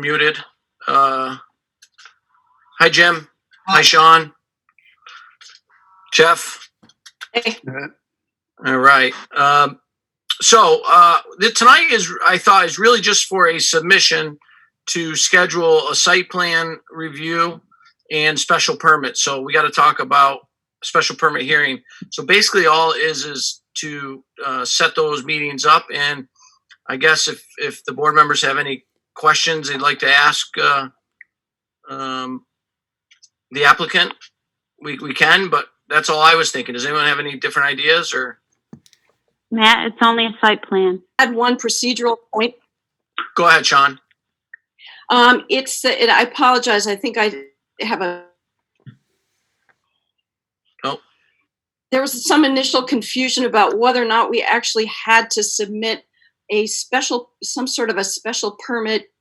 muted. Hi, Jim. Hi, Sean. Jeff. Hey. All right. So tonight I thought is really just for a submission to schedule a site plan review and special permit. So we got to talk about special permit hearing. So basically all it is to set those meetings up. And I guess if the board members have any questions they'd like to ask the applicant, we can, but that's all I was thinking. Does anyone have any different ideas or? Matt, it's only a site plan. I had one procedural point. Go ahead, Sean. I apologize. I think I have a. Oh. There was some initial confusion about whether or not we actually had to submit some sort of a special permit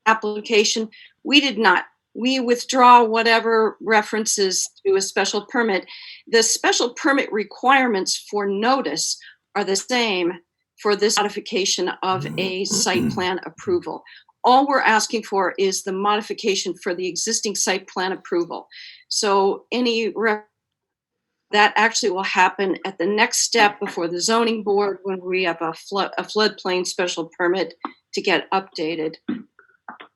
application. We did not. We withdraw whatever references to a special permit. The special permit requirements for notice are the same for this modification of a site plan approval. All we're asking for is the modification for the existing site plan approval. So that actually will happen at the next step before the zoning board when we have a floodplain special permit to get updated.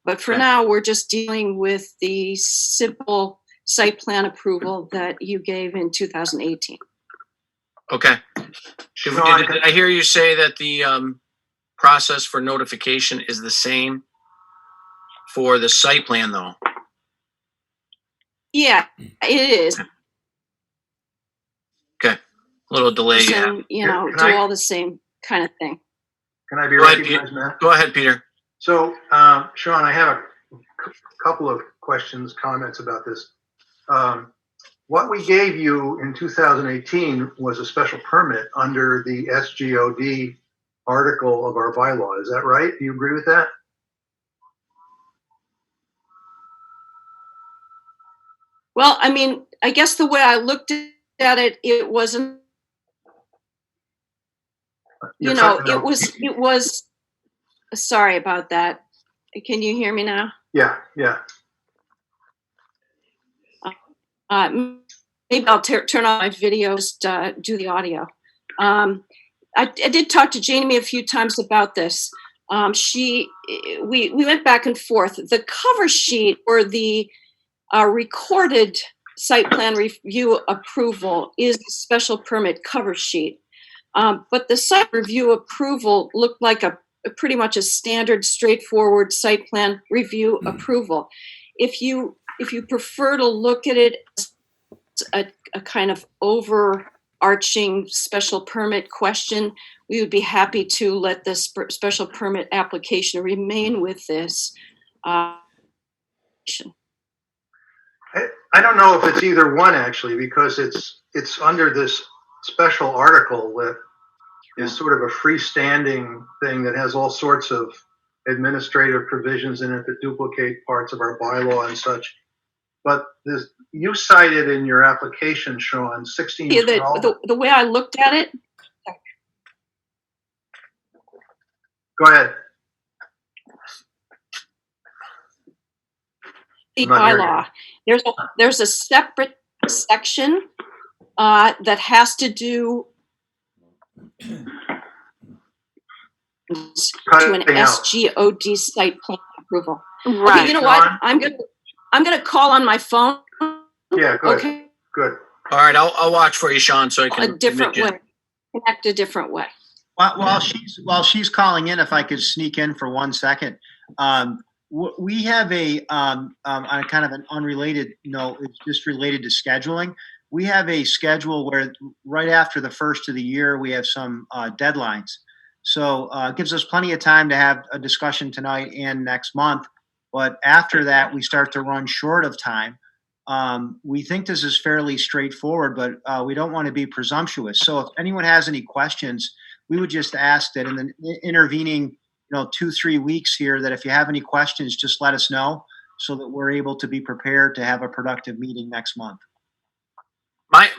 But for now, we're just dealing with the simple site plan approval that you gave in 2018. Okay. Did I hear you say that the process for notification is the same for the site plan, though? Yeah, it is. Okay. A little delay. And, do all the same kind of thing. Can I be recognized, Matt? Go ahead, Peter. So, Sean, I have a couple of questions, comments about this. What we gave you in 2018 was a special permit under the SGOD article of our bylaw. Is that right? Do you agree with that? Well, I mean, I guess the way I looked at it, it wasn't, it was, sorry about that. Can you hear me now? Yeah. Maybe I'll turn on my video, just do the audio. I did talk to Jamie a few times about this. We went back and forth. The cover sheet or the recorded site plan review approval is the special permit cover sheet. But the site review approval looked like pretty much a standard, straightforward site plan review approval. If you prefer to look at it as a kind of overarching special permit question, we would be happy to let this special permit application remain with this. I don't know if it's either one, actually, because it's under this special article that is sort of a freestanding thing that has all sorts of administrative provisions in it that duplicate parts of our bylaw and such. But you cited in your application, Sean, 1612. Yeah, the way I looked at it. Go ahead. The bylaw. There's a separate section that has to do to an SGOD site plan approval. Right. Okay, you know what? I'm gonna call on my phone. Yeah, good. Okay. Good. All right, I'll watch for you, Sean, so I can a different way. Connect a different way. While she's calling in, if I could sneak in for 1 second, we have on kind of an unrelated note, it's just related to scheduling. We have a schedule where right after the first of the year, we have some deadlines. So it gives us plenty of time to have a discussion tonight and next month. But after that, we start to run short of time. We think this is fairly straightforward, but we don't want to be presumptuous. So if anyone has any questions, we would just ask that in the intervening 2-3 weeks here, that if you have any questions, just let us know so that we're able to be prepared to have a productive meeting next month.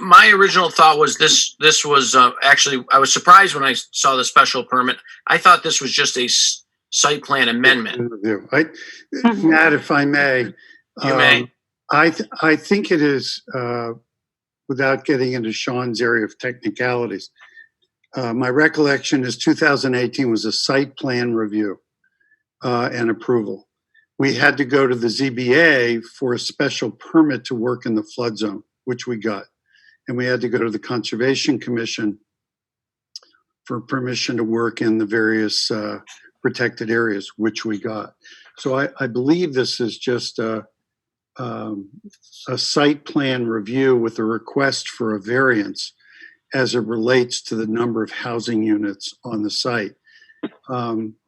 My original thought was this was actually, I was surprised when I saw the special permit. I thought this was just site plan amendment. Review. Mhm. Matt, if I may. You may. I think it is, without getting into Sean's area of technicalities, my recollection is 2018 was a site plan review and approval. We had to go to the ZBA for a special permit to work in the flood zone, which we got. And we had to go to the Conservation Commission for permission to work in the various protected areas, which we got. So I believe this is just a site plan review with a request for a variance as it relates to the number of housing units on the site.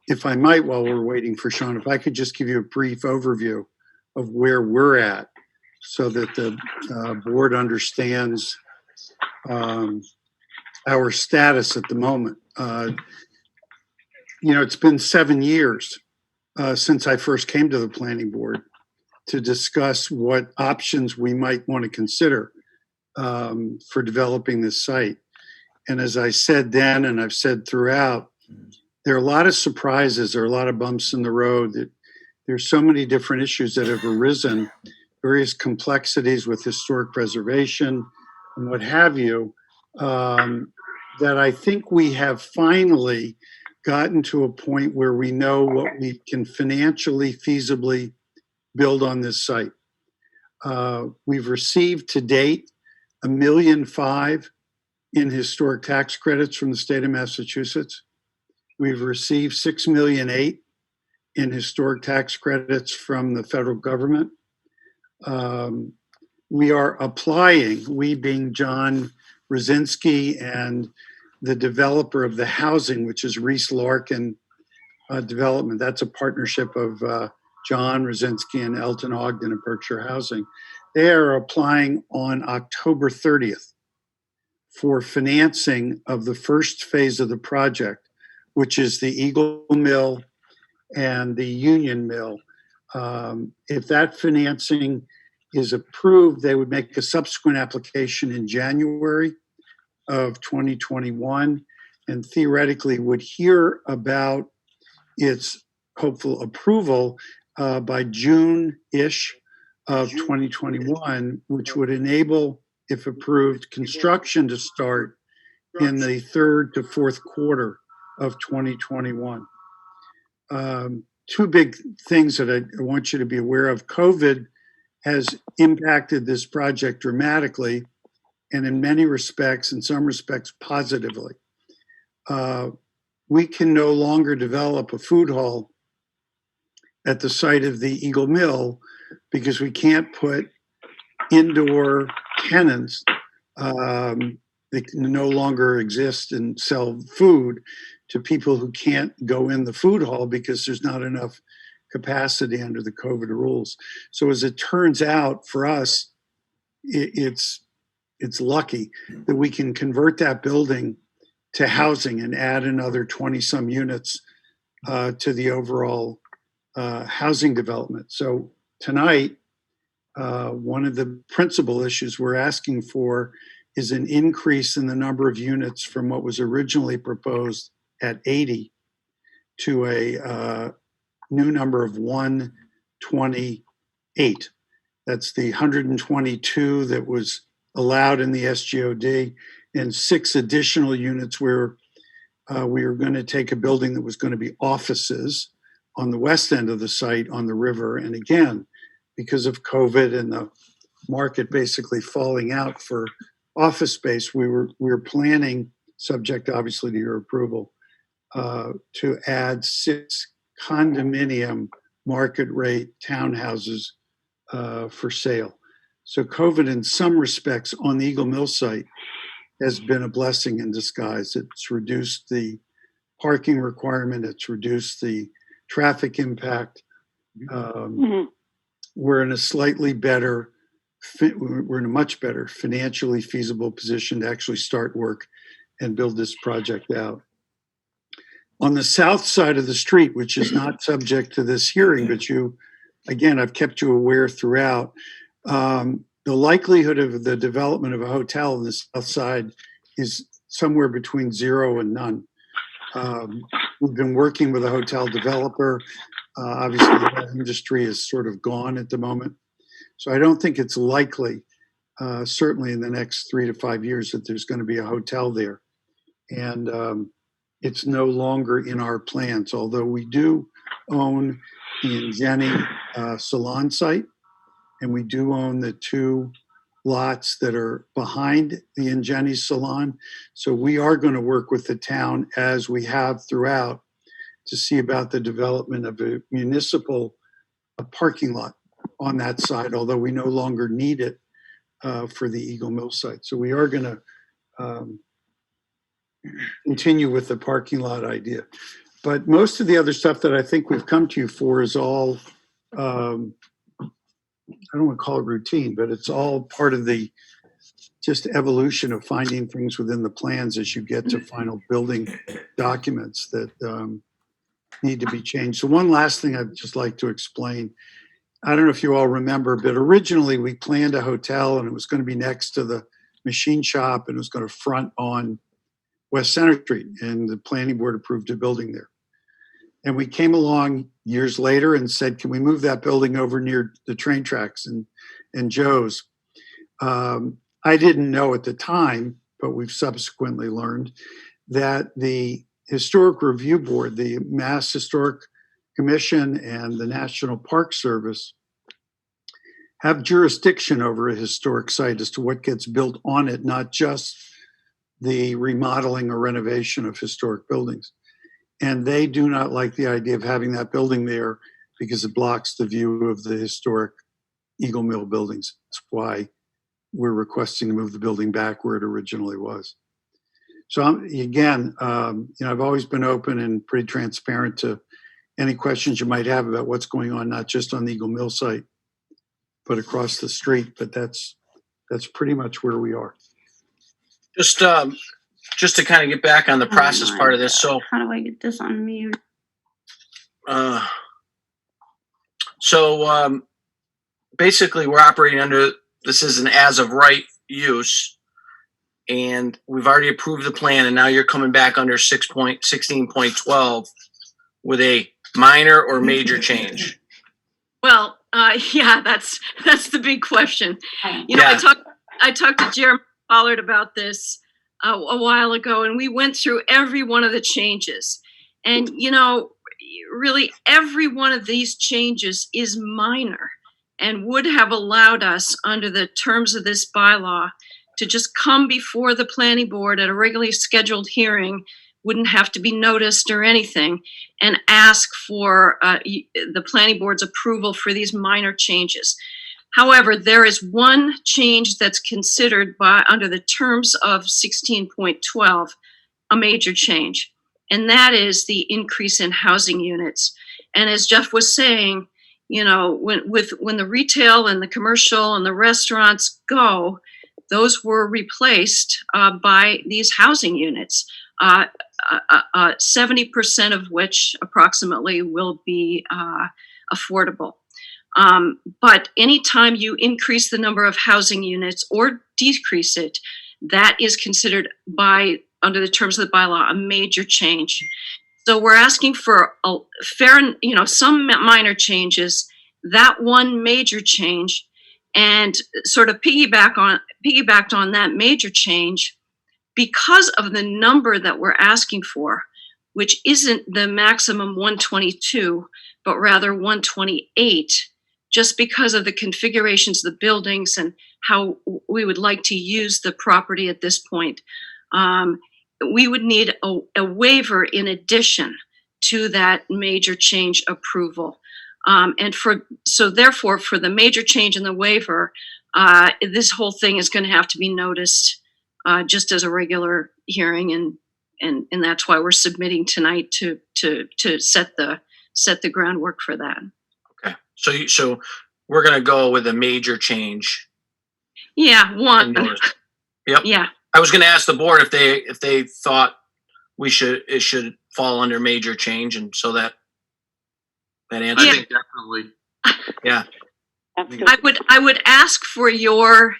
If I might, while we're waiting for Sean, if I could just give you a brief overview of where we're at so that the board understands our status at the moment. It's been 7 years since I first came to the planning board to discuss what options we might want to consider for developing this site. And as I said then, and I've said throughout, there are a lot of surprises, there are a lot of bumps in the road. There's so many different issues that have arisen, various complexities with historic preservation and what have you, that I think we have finally gotten to a point where we know what we can financially, feasibly build on this site. We've received to date $1.5 million in historic tax credits from the state of Massachusetts. We've received $6.8 million in historic tax credits from the federal government. We are applying, we being John Rosinski and the developer of the housing, which is Reese Larkin Development. That's a partnership of John Rosinski and Elton Ogden of Berkshire Housing. They are applying on October 30th for financing of the first phase of the project, which is the Eagle Mill and the Union Mill. If that financing is approved, they would make a subsequent application in January of 2021 and theoretically would hear about its hopeful approval by June-ish of 2021, which would enable, if approved, construction to start in the third to fourth quarter of 2021. Two big things that I want you to be aware of. COVID has impacted this project dramatically, and in many respects, in some respects, positively. We can no longer develop a food hall at the site of the Eagle Mill because we can't put indoor tenants that no longer exist and sell food to people who can't go in the food hall because there's not enough capacity under the COVID rules. So as it turns out, for us, it's lucky that we can convert that building to housing and add another 20 some units to the overall housing development. So tonight, one of the principal issues we're asking for is an increase in the number of units from what was originally proposed at 80 to a new number of 128. That's the 122 that was allowed in the SGOD, and 6 additional units where we were going to take a building that was going to be offices on the west end of the site on the river. And again, because of COVID and the market basically falling out for office space, we were planning, subject obviously to your approval, to add 6 condominium market rate townhouses for sale. So COVID in some respects on the Eagle Mill site has been a blessing in disguise. It's reduced the parking requirement. It's reduced the traffic impact. We're in a much better financially feasible position to actually start work and build this project out. On the south side of the street, which is not subject to this hearing, but I've kept you aware throughout, the likelihood of the development of a hotel on the south side is somewhere between 0 and none. We've been working with a hotel developer. Obviously, that industry is sort of gone at the moment. So I don't think it's likely, certainly in the next 3 to 5 years, that there's going to be a hotel there. And it's no longer in our plans, although we do own the Ingeni salon site, and we do own the 2 lots that are behind the Ingeni salon. So we are going to work with the town, as we have throughout, to see about the development of a municipal parking lot on that side, although we no longer need it for the Eagle Mill site. So we are going to continue with the parking lot idea. But most of the other stuff that I think we've come to you for is all, I don't want to call it routine, but it's all part of the just evolution of finding things within the plans as you get to final building documents that need to be changed. So one last thing I'd just like to explain. I don't know if you all remember, but originally we planned a hotel and it was going to be next to the machine shop and it was going to front on West Center Street, and the planning board approved a building there. And we came along years later and said, can we move that building over near the train tracks and Joe's? I didn't know at the time, but we've subsequently learned that the Historic Review Board, the Mass Historic Commission, and the National Park Service have jurisdiction over a historic site as to what gets built on it, not just the remodeling or renovation of historic buildings. And they do not like the idea of having that building there because it blocks the view of the historic Eagle Mill buildings. That's why we're requesting to move the building back where it originally was. So again, I've always been open and pretty transparent to any questions you might have about what's going on, not just on the Eagle Mill site, but across the street. But that's pretty much where we are. Just to kind of get back on the process part of this. So, How do I get this on mute? basically we're operating under, this is an as of right use, and we've already approved the plan, and now you're coming back under 16.12 with a minor or major change. Well, yeah, that's the big question. You know, Yeah. I talked to Jeremy Pollard about this a while ago, and we went through every one of the changes. And, you know, really every one of these changes is minor and would have allowed us, under the terms of this bylaw, to just come before the planning board at a regularly scheduled hearing, wouldn't have to be noticed or anything, and ask for the planning board's approval for these minor changes. However, there is one change that's considered under the terms of 16.12, a major change, and that is the increase in housing units. And as Jeff was saying, you know, when the retail and the commercial and the restaurants go, those were replaced by these housing units. 70% of which approximately will be affordable. But anytime you increase the number of housing units or decrease it, that is considered under the terms of the bylaw, a major change. So we're asking for a fair, some minor changes, that one major change, and sort of piggybacked on that major change. Because of the number that we're asking for, which isn't the maximum 122, but rather 128, just because of the configurations of the buildings and how we would like to use the property at this point, we would need a waiver in addition to that major change approval. Therefore, for the major change in the waiver, this whole thing is going to have to be noticed just as a regular hearing, and that's why we're submitting tonight to set the groundwork for that. Okay, so we're gonna go with a major change. Yeah, one. Yep. Yeah. I was gonna ask the board if they thought it should fall under major change, and so that answer. Yeah. I think definitely. Yeah. I would ask for your,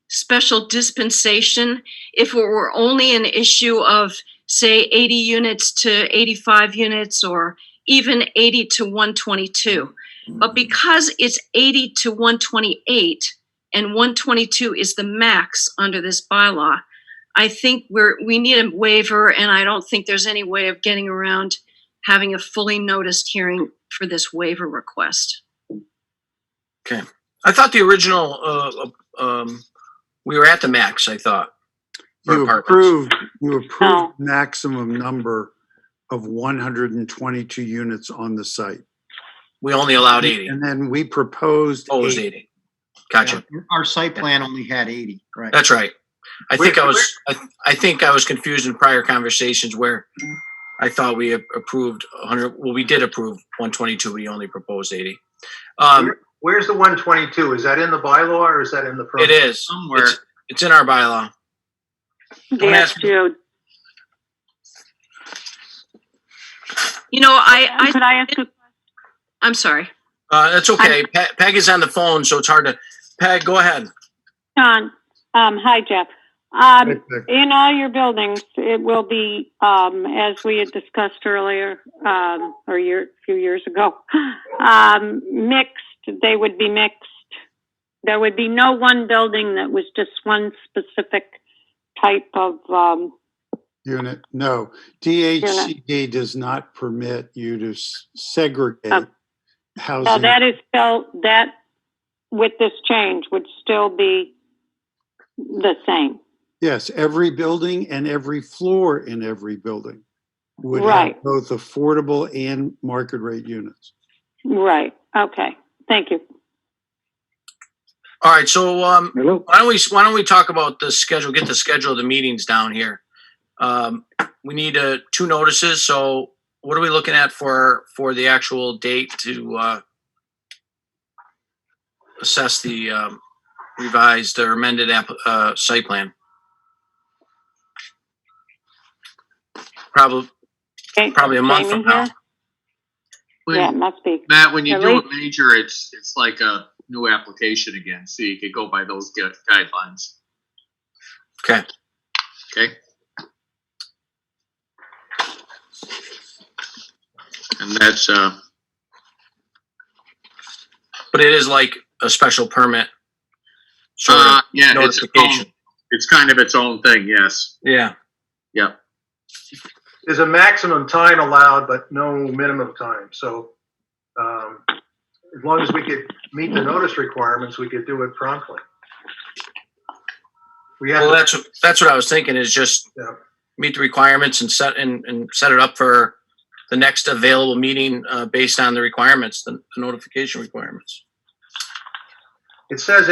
special dispensation if it were only an issue of say 80 units to 85 units, or even 80 to 122. But because it's 80 to 128 and 122 is the max under this bylaw, I think we need a waiver, and I don't think there's any way of getting around having a fully noticed hearing for this waiver request. I thought the original, we were at the max, I thought. for You apartments. approved Oh. maximum number of 122 units on the site. We only allowed 80. And then we proposed Oh, it was 80. Gotcha. Our site plan only had 80, right? That's right. I think I was confused in prior conversations where I thought we approved 100. Well, we did approve 122. We only proposed 80. Where's the 122? Is that in the bylaw or is that in the It permit? is Somewhere. It's in our bylaw. The ask- SGO. You know, Could I ask a I'm sorry. That's okay. Peg is on the phone, so it's hard to. Peg, go ahead. John? Hi, Jeff. In all your buildings, it will be, as we had discussed earlier, or a few years ago, mixed. They would be mixed. There would be no one building that was just one specific type of, Unit, no. DHCD does not permit you to segregate so housing. that is still, that with this change would still be the same. Yes, every building and every floor in every building would Right. have both affordable and market rate units. Right. Okay. Thank you. All right. So Hello? why don't we talk about the schedule? Get the schedule of the meetings down here. We need 2 notices. So what are we looking at for the actual date to assess the revised or amended site plan? Probably Okay. a month Jamie from now. here? Yeah, it must be. Matt, when you At do least- a major, it's like a new application again, so you could go by those guidelines. Okay. Okay. And that's, But it is like a special permit. Sort of yeah, notification. it's kind of its own thing, yes. Yeah. Yep. There's a maximum time allowed, but no minimum time. So as long as we could meet the notice requirements, we could do it promptly. We have Well, to, that's what I was thinking is just Yeah. meet the requirements and set it up for the next available meeting based on the requirements, the notification requirements. it says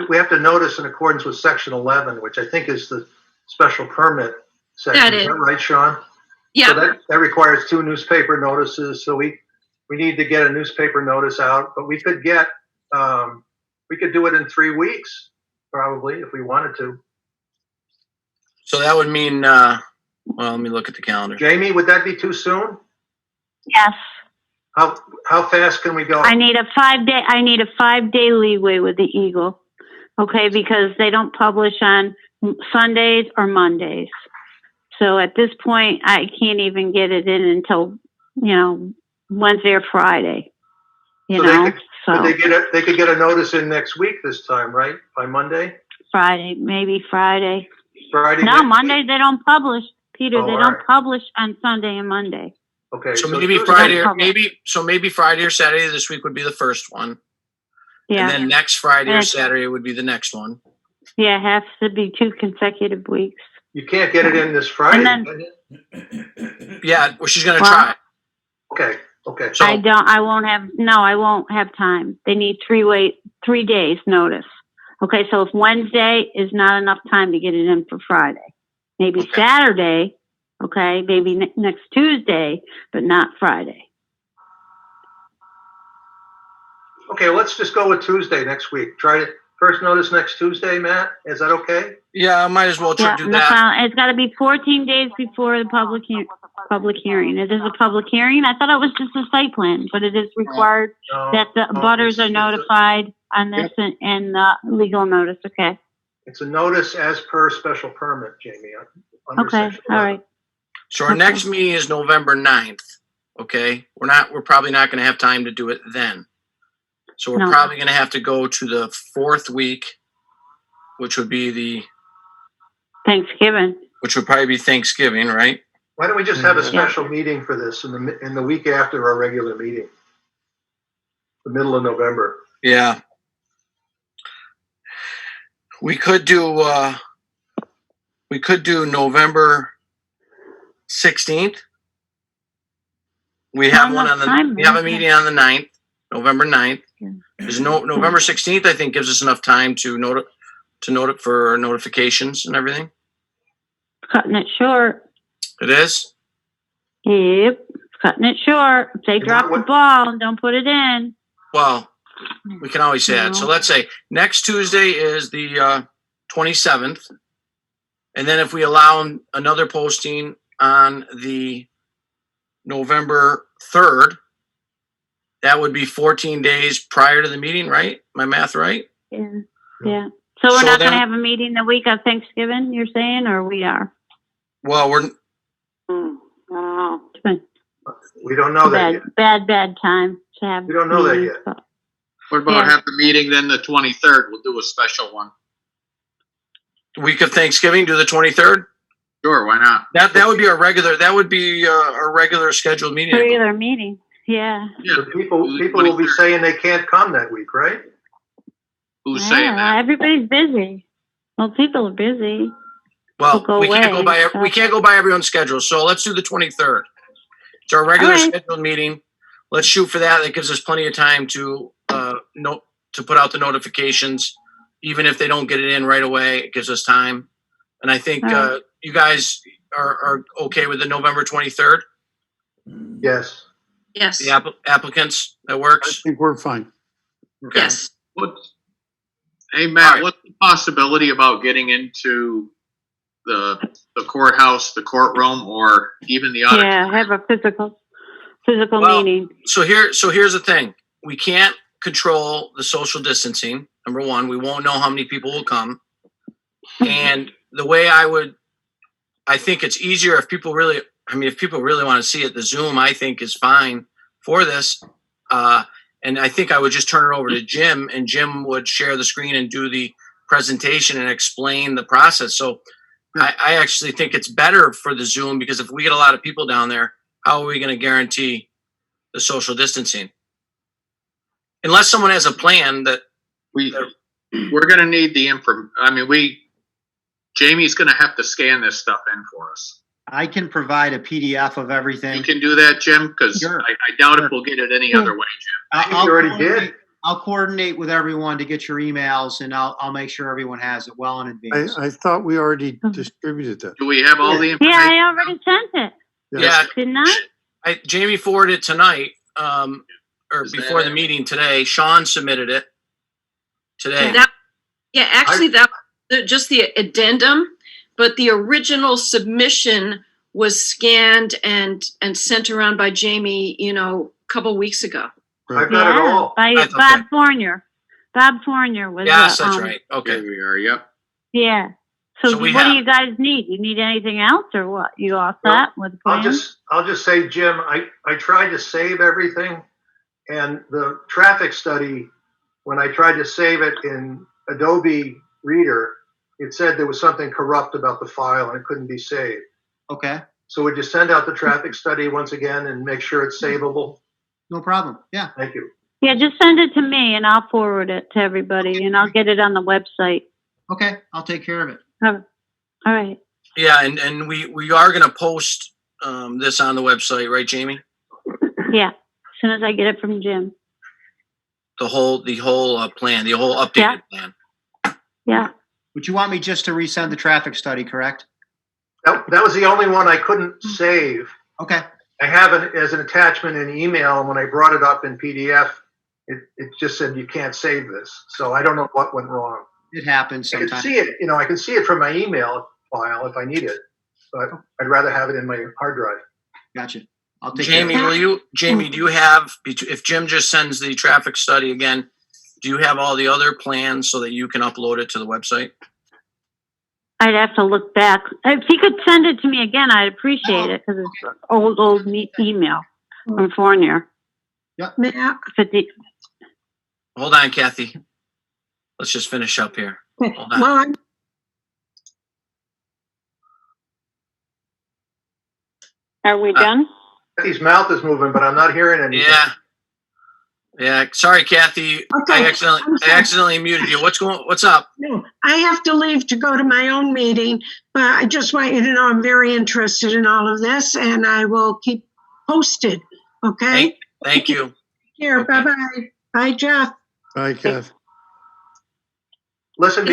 we have to notice in accordance with section 11, which I think is the special permit section. That Is is. that right, Sean? Yeah. So that requires 2 newspaper notices. So we need to get a newspaper notice out, but we could do it in 3 weeks, probably, if we wanted to. So that would mean, well, let me look at the calendar. Jamie, would that be too soon? Yes. How fast can we go? I need a 5-day leeway with the Eagle. Okay, because they don't publish on Sundays or Mondays. So at this point, I can't even get it in until, Wednesday or Friday. So they could get a notice in next week this time, right? By Monday? Friday, maybe Friday. Friday? No, next week? Monday they don't publish. Peter, Oh, they all don't right. publish on Sunday and Monday. Okay. So maybe Tuesday- Friday, public. maybe Friday or Saturday this week would be the first one. Yeah, And then next Friday or Yeah. Saturday would be the next one. yeah, it has to be 2 consecutive weeks. You can't get it in this Friday, And can you? Yeah, well, she's going to Well- try. Okay. So, I won't have time. They need 3 days notice. Okay, so if Wednesday is not enough time to get it in for Friday, maybe Okay. Saturday, okay, maybe next Tuesday, but not Friday. Okay, let's just go with Tuesday next week. Try it. First notice next Tuesday, Matt. Is that okay? yeah, I might as well Yeah, do that. it's got to be 14 days before the public hearing. It is a public hearing. I thought it was just a site plan, but it is required No, that the no, butters are it's a- notified on this and legal notice. Okay. It's a notice as per special permit, Jamie. under Okay. section All 11. right. So our next meeting is November 9th. Okay, we're probably not going to have time to do it then. So we're No. probably going to have to go to the 4th week, which would Thanksgiving. probably be Thanksgiving, right? Why don't we just have a special meeting for this in the week after our regular meeting? The middle of November. Yeah. We could do November 16th. We have we have a meeting on the 9th, November 9th. Yeah. There's November 16th, I think, gives us enough time to note it for notifications and everything. Cutting it short. It is? Yep. Cutting it short. If they drop the ball and don't put it in. Well, we can always say that. So let's say next Tuesday is the 27th. And then if we allow another posting on the November 3rd, that would be 14 days prior to the meeting, right? My math right? Yeah. Yeah. So we're So not going to then- have a meeting the week of Thanksgiving, you're saying, or we are? Well, Oh, We don't know that yet. bad time to have. We don't know that meetings, yet. but- What about Yeah. have the meeting then the 23rd? We'll do a special one. week of Thanksgiving, do the 23rd. Sure, why not? That would be our regular scheduled meeting. Regular meeting, yeah. Yeah. But people will be saying they can't come that week, right? Who's saying Yeah, that? everybody's busy. Well, people are busy. Well, Go we can't go away, by so- we can't go by everyone's schedule. So let's do the 23rd. It's our regular All right. scheduled meeting. Let's shoot for that. That gives us plenty of time to put out the notifications, even if they don't get it in right away. It gives us time. And I think All right. you guys are okay with the November 23rd. Yes. Yes. The applicants, that I works. think we're fine. Okay. Yes. Hey, All Matt, right. what's the possibility about getting into the courthouse, the courtroom, or even the auditorium? Yeah, have a physical Well, meeting. So here's the thing. We can't control the social distancing. Number one, we won't know how many people will come. And the way I think it's easier if people really want to see it, the Zoom, I think, is fine for this. And I think I would just turn it over to Jim, and Jim would share the screen and do the presentation and explain the process. So I actually think it's better for the Zoom, because if we get a lot of people down there, how are we going to guarantee the social distancing? Unless someone has a plan that, We're going to need the info. I mean, Jamie's going to have to scan this stuff in for us. I can provide a PDF of everything. You can do that, Jim, because Sure. I doubt if we'll get it any other way, Jim. I think you already did. I'll coordinate with everyone to get your emails, and I'll make sure everyone has it well in advance. I thought we already distributed that. Do we have all the Yeah, information? I already sent it, yeah, didn't I? Jamie forwarded it tonight, or Is before that the it? meeting today. Sean submitted it today. Actually, that was just the addendum, but the original submission was scanned and sent around by Jamie, a couple weeks ago. I've got it all. By That's okay. Bob Fournier. Bob Fournier was. Yes, that's right. Here Okay. we are, yep. Yeah. So, So we what have- do you guys need? You need anything else, or what? You all set with the I'll plan? just say, Jim, I tried to save everything, and the traffic study, when I tried to save it in Adobe Reader, it said there was something corrupt about the file and it couldn't be saved. Okay, So would you send out the traffic study once again and make sure it's savable? no problem. Yeah. Thank you. Yeah, just send it to me and I'll forward it to everybody and I'll get it on the website. Okay, I'll take care of it. All right. Yeah, and we are going to post this on the website, right, Jamie? Yeah. As soon as I get it from Jim. The whole plan, the whole updated plan. Yeah. Would you want me just to resend the traffic study, correct? That was the only one I couldn't save. Okay, I have it as an attachment in email, and when I brought it up in PDF, it just said you can't save this. So I don't know what went wrong. it happens I can sometimes. see it, I can see it from my email file if I need it, but I'd rather have it in my hard drive. Gotcha. I'll take care of Jamie, it. Jamie, do you have, if Jim just sends the traffic study again, do you have all the other plans so that you can upload it to the website? I'd have to look back. If he could send it to me again, I'd appreciate it because it's old email from Fournier. May I- Hold on, Kathy. Let's just finish up here. Hold on. Well, I'm Are we done? Kathy's mouth is moving, but I'm not hearing anything. Yeah. Sorry, Kathy. Okay, I I'm sorry. accidentally muted you. What's up? No, I have to leave to go to my own meeting, but I just want you to know I'm very interested in all of this and I will keep posted. Okay? Thank you. Here, Okay. bye-bye. Bye, Jeff. Bye, Kath. Listen,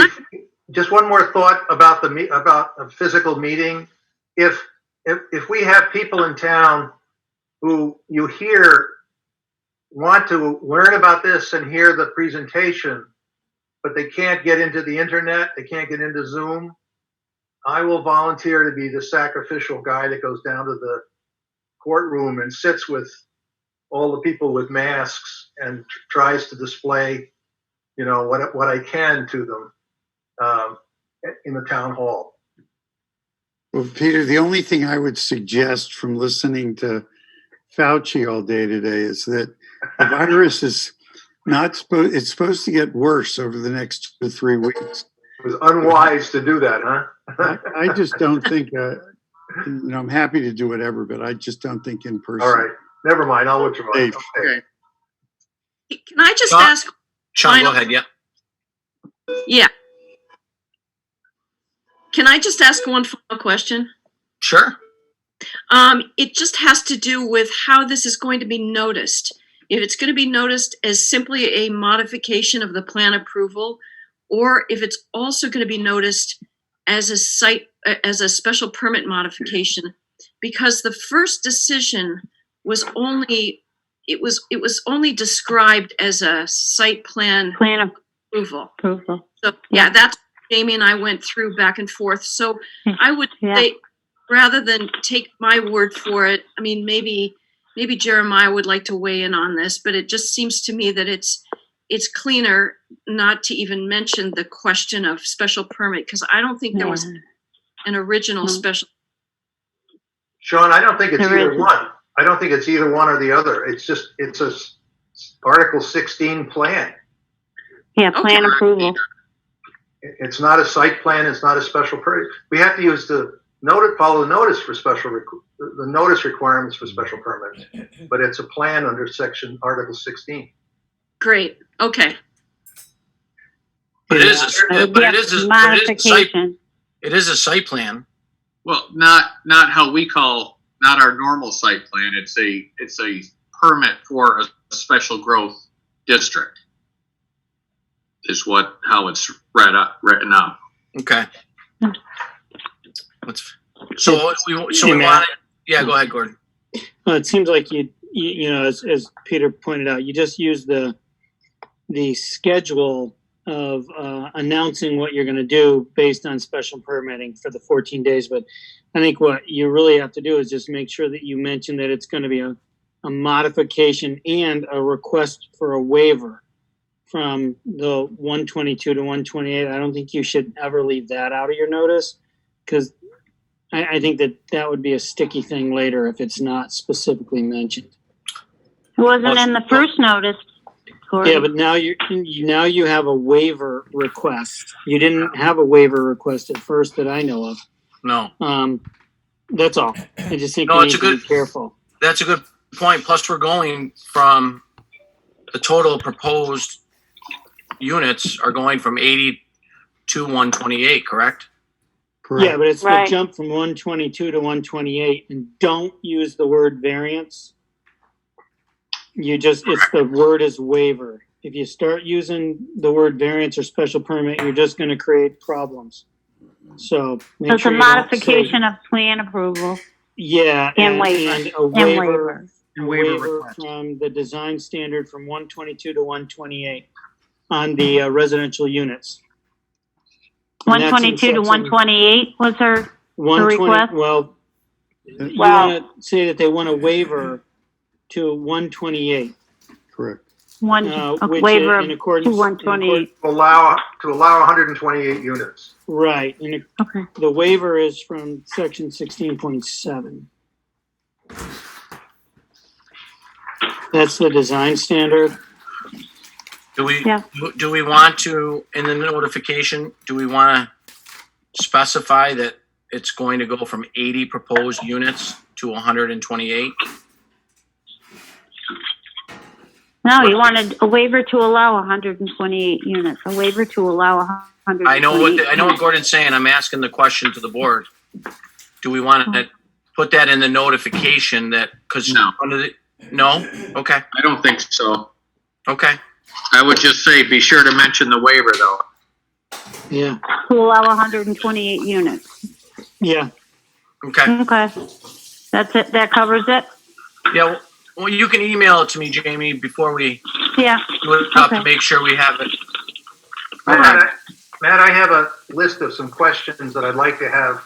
just one more thought about about a physical meeting. If we have people in town who you hear want to learn about this and hear the presentation, but they can't get into the internet, they can't get into Zoom, I will volunteer to be the sacrificial guy that goes down to the courtroom and sits with all the people with masks and tries to display, what I can to them in the town hall. Well, Peter, the only thing I would suggest from listening to Fauci all day today is that the virus is it's supposed to get worse over the next 2 to 3 weeks. It was unwise to do that, huh? I just don't think, I'm happy to do whatever, but I just don't think in person. All right, never mind, I'll withdraw. Dave. Okay. Can I just Sean? ask? Sean, go Final- ahead. Yeah. Yeah. Can I just ask one final question? Sure. It just has to do with how this is going to be noticed. If it's going to be noticed as simply a modification of the plan approval, or if it's also going to be noticed as a special permit modification, because the first decision was only described as a site plan Plan approval. approval. So yeah, that's Jamie and I went through back and forth. So I would Yeah. say, rather than take my word for it, I mean, maybe Jeremiah would like to weigh in on this, but it just seems to me that it's cleaner not to even mention the question of special permit, because I don't think there was an original No. special. Sean, I don't think it's There either isn't. one. I don't think it's either one or the other. It's a Article 16 plan. Yeah, plan Okay. approval. It's not a site plan, it's not a special permit. We have to use follow the notice for the notice requirements for special permits, but it's a plan under Article 16. Great. Okay. But it is Modification. it is a site plan. Well, not how we call, not our normal site plan. It's a permit for a special growth district. Is how it's written up. Okay. So we Hey, Matt. want it. Yeah, go ahead, Gordon. Well, it seems like you know, as Peter pointed out, you just use the schedule of announcing what you're going to do based on special permitting for the 14 days. But I think what you really have to do is just make sure that you mention that it's going to be a modification and a request for a waiver from the 122 to 128. I don't think you should ever leave that out of your notice, because I think that would be a sticky thing later if it's not specifically mentioned. It wasn't in the first notice. Gordon. Yeah, but now you have a waiver request. You didn't have a waiver request at first that I know of. No, That's all. I just think No, you it's need a to good- be careful. that's a good point. Plus, we're going from the total proposed units are going from 80 to 128, correct? Correct. Yeah, but it's Right. the jump from 122 to 128, and don't use the word variance. It's the word is waiver. If you start using the word variance or special permit, you're just going to create problems. So make So it's sure a you don't say- modification of plan approval Yeah, and waiver. and a and waiver, waiver. And a waiver waiver request. from the design standard from 122 to 128 on the residential units. And that's in 122 to section 128 was her, 120. request? Well, you Wow. want to say that they want a waiver to 128. Correct. A which waiver in of accordance. to 128. To allow 128 units. Right, Okay. the waiver is from section 16.7. That's the design standard. Do we, Yeah. do we want to, in the notification, do we want to specify that it's going to go from 80 proposed units to 128? No, you wanted a waiver to allow 128 units, a waiver to allow 128. I know what Gordon's saying. I'm asking the question to the board. Do we want to put that in the notification that, because No. no? Okay, I don't think so. okay. I would just say, be sure to mention the waiver though. Yeah, To allow 128 units. yeah. Okay. Okay. That's it. That covers it? Yeah, well, you can email it to me, Jamie, before we Yeah. do it up to Okay. make sure we have it. Matt, I have a list of some questions that I'd like to have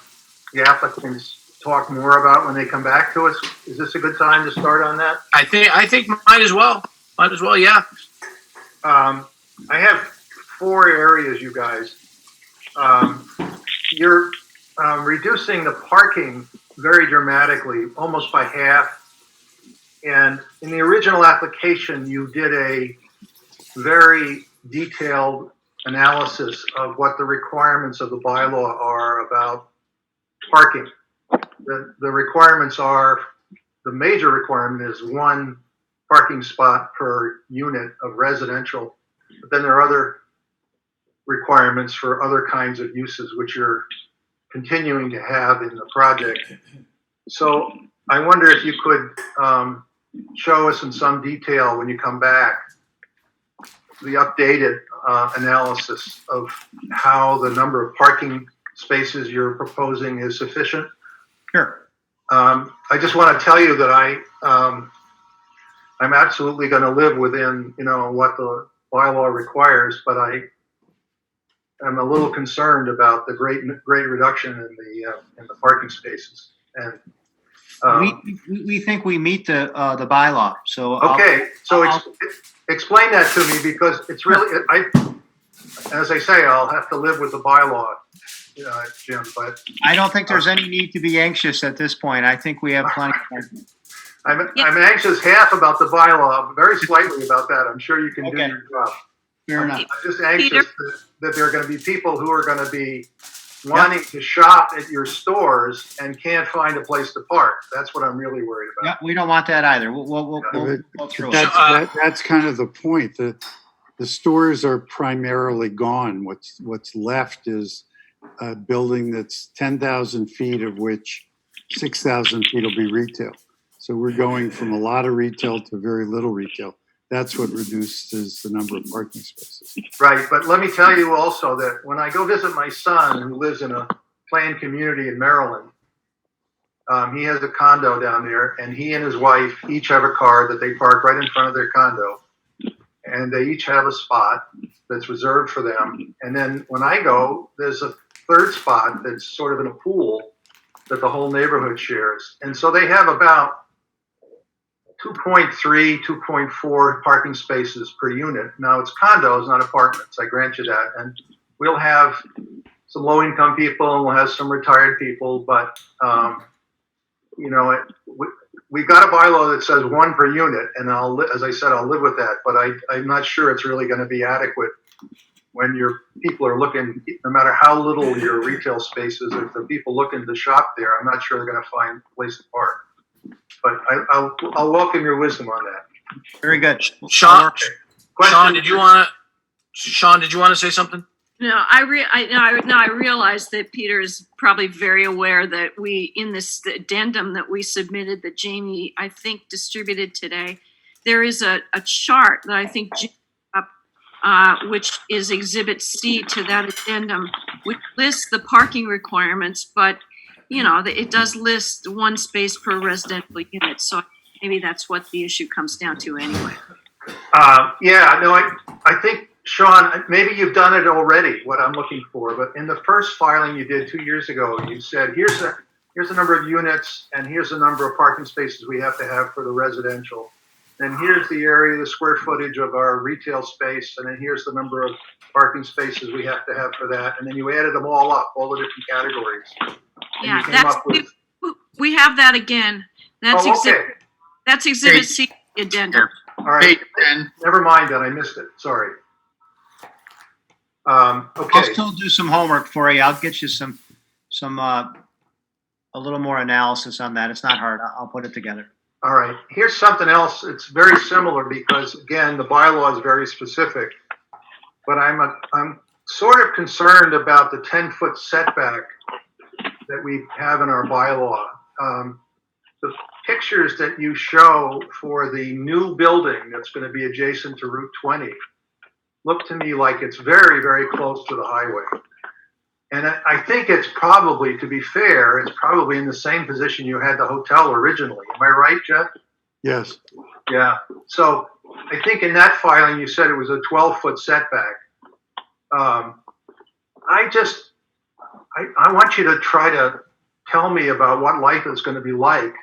the applicants talk more about when they come back to us. Is this a good time to start on that? I think might as well. Might as well, yeah. I have 4 areas, you guys. You're reducing the parking very dramatically, almost by half. And in the original application, you did a very detailed analysis of what the requirements of the bylaw are about parking. The requirements are, the major requirement is 1 parking spot per unit of residential. But then there are other requirements for other kinds of uses, which you're continuing to have in the project. So I wonder if you could show us in some detail when you come back the updated analysis of how the number of parking spaces you're proposing is sufficient. Sure. I just want to tell you that I'm absolutely going to live within, what the bylaw requires, but I'm a little concerned about the great reduction in the parking spaces. And We think we meet the bylaw, so. okay, explain that to me, because it's really, as I say, I'll have to live with the bylaw, Jim, but I don't think there's any need to be anxious at this point. I think we have plenty of time. I'm anxious half about the bylaw, very slightly about that. I'm sure you can do Okay. your job. Fair enough. I'm just anxious that there are going to be people who are going to be wanting to shop at your stores and can't find a place to park. That's what I'm really worried Yeah, about. we don't want that either. We'll go through it. That's kind of the point. The stores are primarily gone. What's left is a building that's 10,000 feet, of which 6,000 feet will be retail. So we're going from a lot of retail to very little retail. That's what reduces the number of parking spaces. Right, but let me tell you also that when I go visit my son, who lives in a planned community in Maryland, he has a condo down there, and he and his wife each have a car that they park right in front of their condo. And they each have a spot that's reserved for them. And then when I go, there's a third spot that's sort of in a pool that the whole neighborhood shares. And so they have about 2.3, 2.4 parking spaces per unit. Now it's condos, not apartments, I grant you that. And we'll have some low-income people and we'll have some retired people, but, we've got a bylaw that says 1 per unit, and as I said, I'll live with that, but I'm not sure it's really going to be adequate when your people are looking, no matter how little your retail space is, if the people looking to shop there, I'm not sure they're going to find a place to park. But I'll welcome your wisdom on that. Very good. Sean, Question? did you want to say something? No, I realize that Peter is probably very aware that we, in this addendum that we submitted, that Jamie, I think, distributed today, there is a chart that I think, which is Exhibit C to that addendum, which lists the parking requirements, but, it does list 1 space per residential unit, so maybe that's what the issue comes down to anyway. I think, Sean, maybe you've done it already, what I'm looking for, but in the first filing you did 2 years ago, you said, here's the number of units and here's the number of parking spaces we have to have for the residential. and here's the area, the square footage of our retail space, and then here's the number of parking spaces we have to have for that, and then you added them all up, all the different categories. And Yeah, you came that's, up with, we have that again. That's oh, okay, exhibit C, the addendum. all right, Page 10. never mind then, I missed it, sorry. I'll Okay, still do some homework for you. I'll get you some a little more analysis on that. It's not hard. I'll put it together. all right, here's something else, it's very similar, because again, the bylaw is very specific, but I'm sort of concerned about the 10-foot setback that we have in our bylaw. The pictures that you show for the new building that's going to be adjacent to Route 20 look to me like it's very, very close to the highway. And I think it's probably, to be fair, it's probably in the same position you had the hotel originally. Am I right, Jeff? Yes. Yeah. So I think in that filing, you said it was a 12-foot setback. I want you to try to tell me about what life is going to be like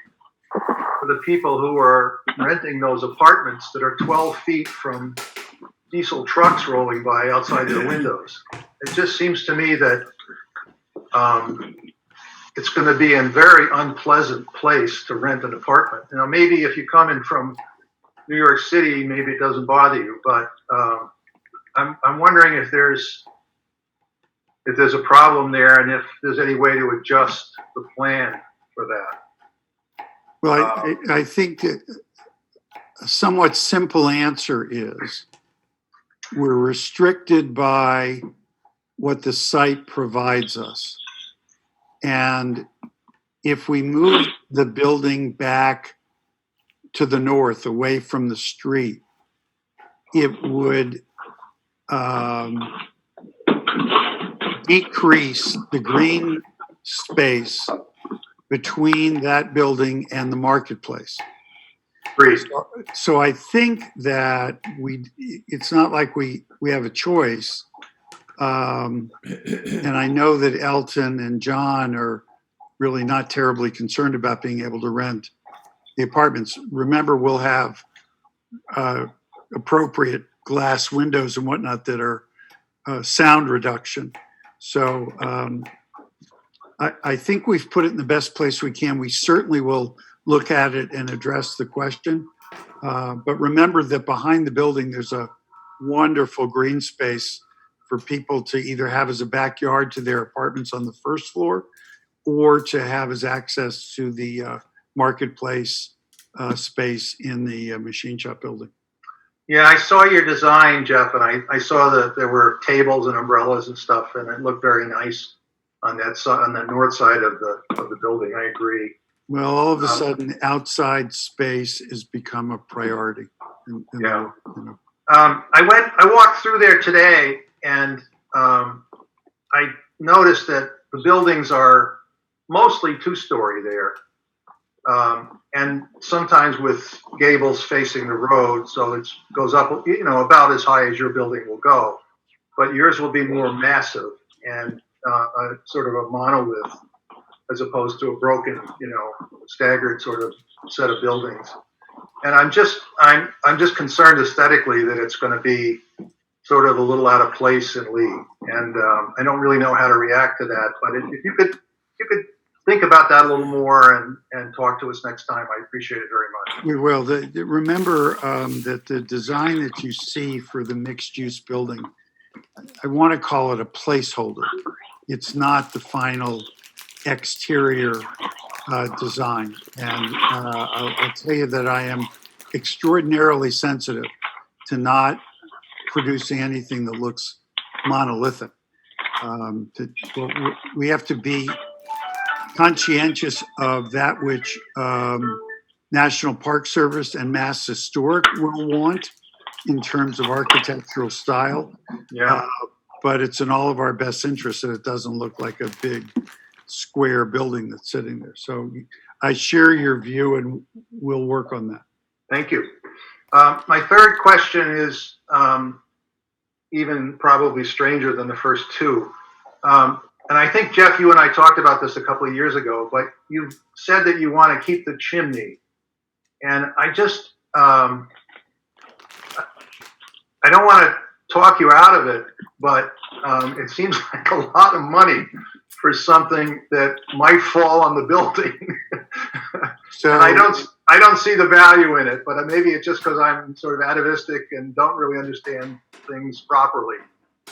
for the people who are renting those apartments that are 12 feet from diesel trucks rolling by outside their windows. It just seems to me that it's going to be a very unpleasant place to rent an apartment. You know, maybe if you come in from New York City, maybe it doesn't bother you, but I'm wondering if there's a problem there and if there's any way to adjust the plan for that. Well, I think that a somewhat simple answer is we're restricted by what the site provides us. And if we move the building back to the north, away from the street, it would decrease the green space between that building and the marketplace. Great. So I think that it's not like we have a choice. And I know that Elton and John are really not terribly concerned about being able to rent the apartments. Remember, we'll have appropriate glass windows and whatnot that are sound reduction. So I think we've put it in the best place we can. We certainly will look at it and address the question. But remember that behind the building, there's a wonderful green space for people to either have as a backyard to their apartments on the first floor or to have as access to the marketplace space in the machine shop building. Yeah, I saw your design, Jeff, and I saw that there were tables and umbrellas and stuff, and it looked very nice on that side, on the north side of the building. I agree. Well, all of a sudden, outside space has become a priority. Yeah. I walked through there today, and I noticed that the buildings are mostly two-story there, and sometimes with gables facing the road, so it goes up, about as high as your building will go. But yours will be more massive and sort of a monolith, as opposed to a broken, staggered sort of set of buildings. And I'm just concerned aesthetically that it's going to be sort of a little out of place in Lee. And I don't really know how to react to that. But if you could think about that a little more and talk to us next time, I appreciate it very much. We will. Remember that the design that you see for the mixed-use building, I want to call it a placeholder. It's not the final exterior design. And I'll tell you that I am extraordinarily sensitive to not producing anything that looks monolithic. We have to be conscientious of that which National Park Service and Mass Historic will want in terms of architectural style. Yeah. But it's in all of our best interest that it doesn't look like a big square building that's sitting there. So I share your view and we'll work on that. Thank you. My third question is even probably stranger than the first two. And I think, Jeff, you and I talked about this a couple of years ago, but you said that you want to keep the chimney. And I don't want to talk you out of it, but it seems like a lot of money for something that might fall on the building. So And I don't see the value in it, but maybe it's just because I'm sort of atavistic and don't really understand things properly.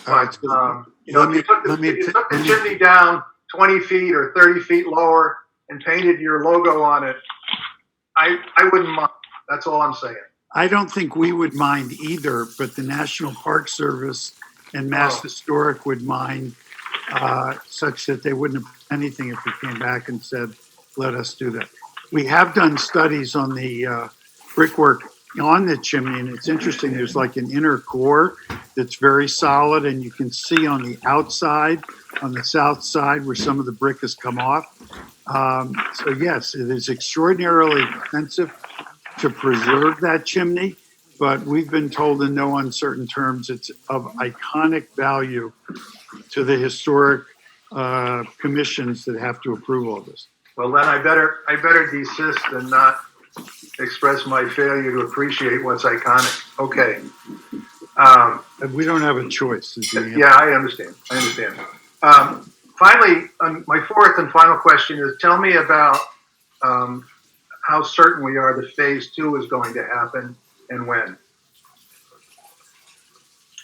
But, you know, if you took the chimney down 20 feet or 30 feet lower and painted your logo on it, I wouldn't mind. That's all I'm saying. I don't think we would mind either, but the National Park Service and Mass Historic would mind, such that they wouldn't have anything if we came back and said, let us do that. We have done studies on the brickwork on the chimney, and it's interesting. There's like an inner core that's very solid, and you can see on the outside, on the south side, where some of the brick has come off. So yes, it is extraordinarily expensive to preserve that chimney, but we've been told in no uncertain terms it's of iconic value to the historic commissions that have to approve all this. Well, then I better desist and not express my failure to appreciate what's iconic. Okay. We don't have a choice. Is the answer. Yeah, I understand. Finally, my fourth and final question is, tell me about how certain we are that phase 2 is going to happen and when.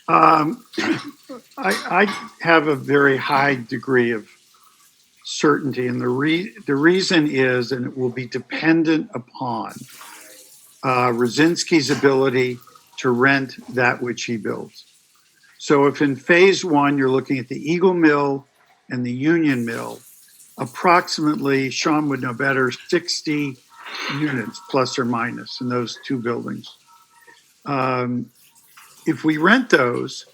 I have a very high degree of certainty, and the reason is, and it will be dependent upon Rosinski's ability to rent that which he builds. So if in phase 1 you're looking at the Eagle Mill and the Union Mill, approximately, Sean would know better, 60 units plus or minus in those two buildings. If we rent those,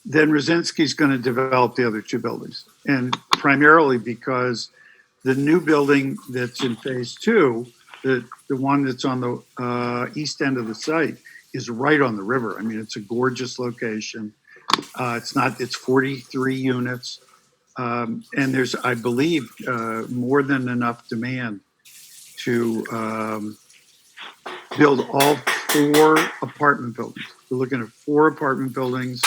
then Rosinski's going to develop the other two buildings, and primarily because the new building that's in phase 2, the one that's on the east end of the site, is right on the river. I mean, it's a gorgeous location. It's 43 units, and there's, I believe, more than enough demand to build all 4 apartment buildings. We're looking at 4 apartment buildings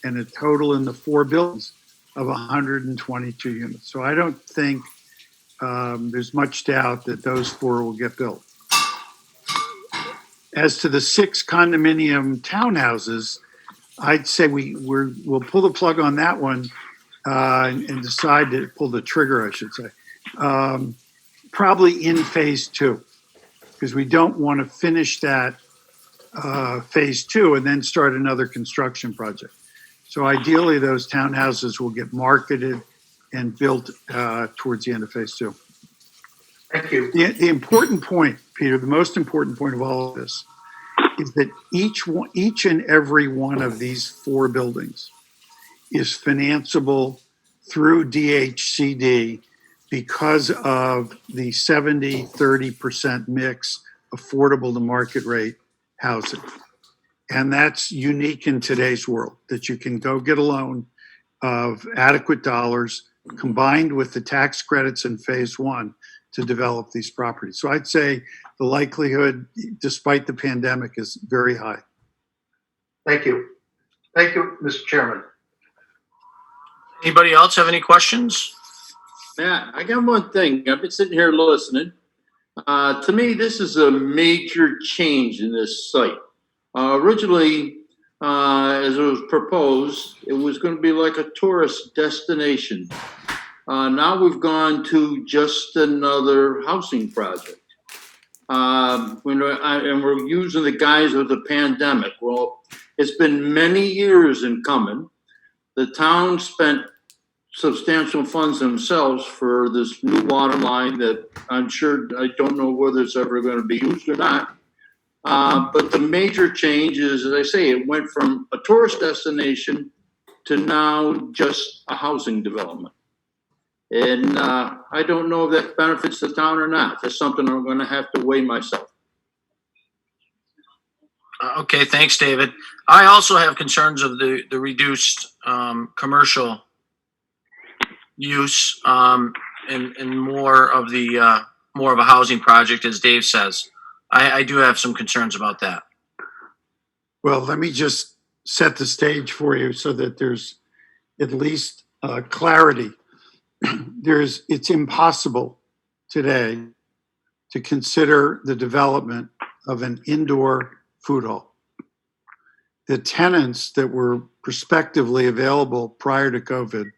and a total in the 4 buildings of 122 units. So I don't think there's much doubt that those 4 will get built. As to the 6 condominium townhouses, I'd say we'll pull the plug on that one and decide to pull the trigger, I should say, probably in phase 2, because we don't want to finish that phase 2 and then start another construction project. So ideally, those townhouses will get marketed and built towards the end of phase 2. Thank you. The important point, Peter, the most important point of all of this is that each and every one of these 4 buildings is financeable through DHCD because of the 70-30% mix affordable to market rate housing. And that's unique in today's world, that you can go get a loan of adequate dollars combined with the tax credits in phase 1 to develop these properties. So I'd say the likelihood, despite the pandemic, is very high. Thank you. Thank you, Mr. Chairman. Anybody else have any questions? Matt, I got one thing. I've been sitting here listening. To me, this is a major change in this site. Originally, as it was proposed, it was going to be like a tourist destination. Now we've gone to just another housing project. And we're using the guise of the pandemic. Well, it's been many years in coming. The town spent substantial funds themselves for this new water line that I don't know whether it's ever going to be used or not. But the major change is, as I say, it went from a tourist destination to now just a housing development. And I don't know if that benefits the town or not. That's something I'm going to have to weigh myself. Okay, thanks, David. I also have concerns of the reduced commercial use and more of a housing project, as Dave says. I do have some concerns about that. Well, let me just set the stage for you so that there's at least clarity. It's impossible today to consider the development of an indoor food hall. The tenants that were prospectively available prior to COVID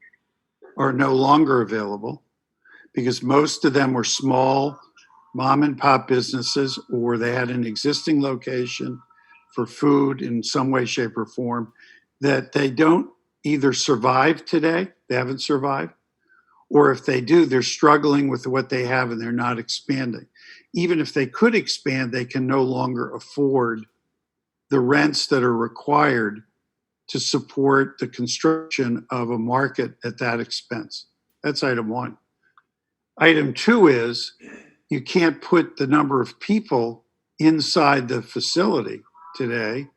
are no longer available because most of them were small mom and pop businesses, or they had an existing location for food in some way, shape, or form that they don't either survive today, they haven't survived, or if they do, they're struggling with what they have and they're not expanding. Even if they could expand, they can no longer afford the rents that are required to support the construction of a market at that expense. That's item one. Item two is you can't put the number of people inside the facility today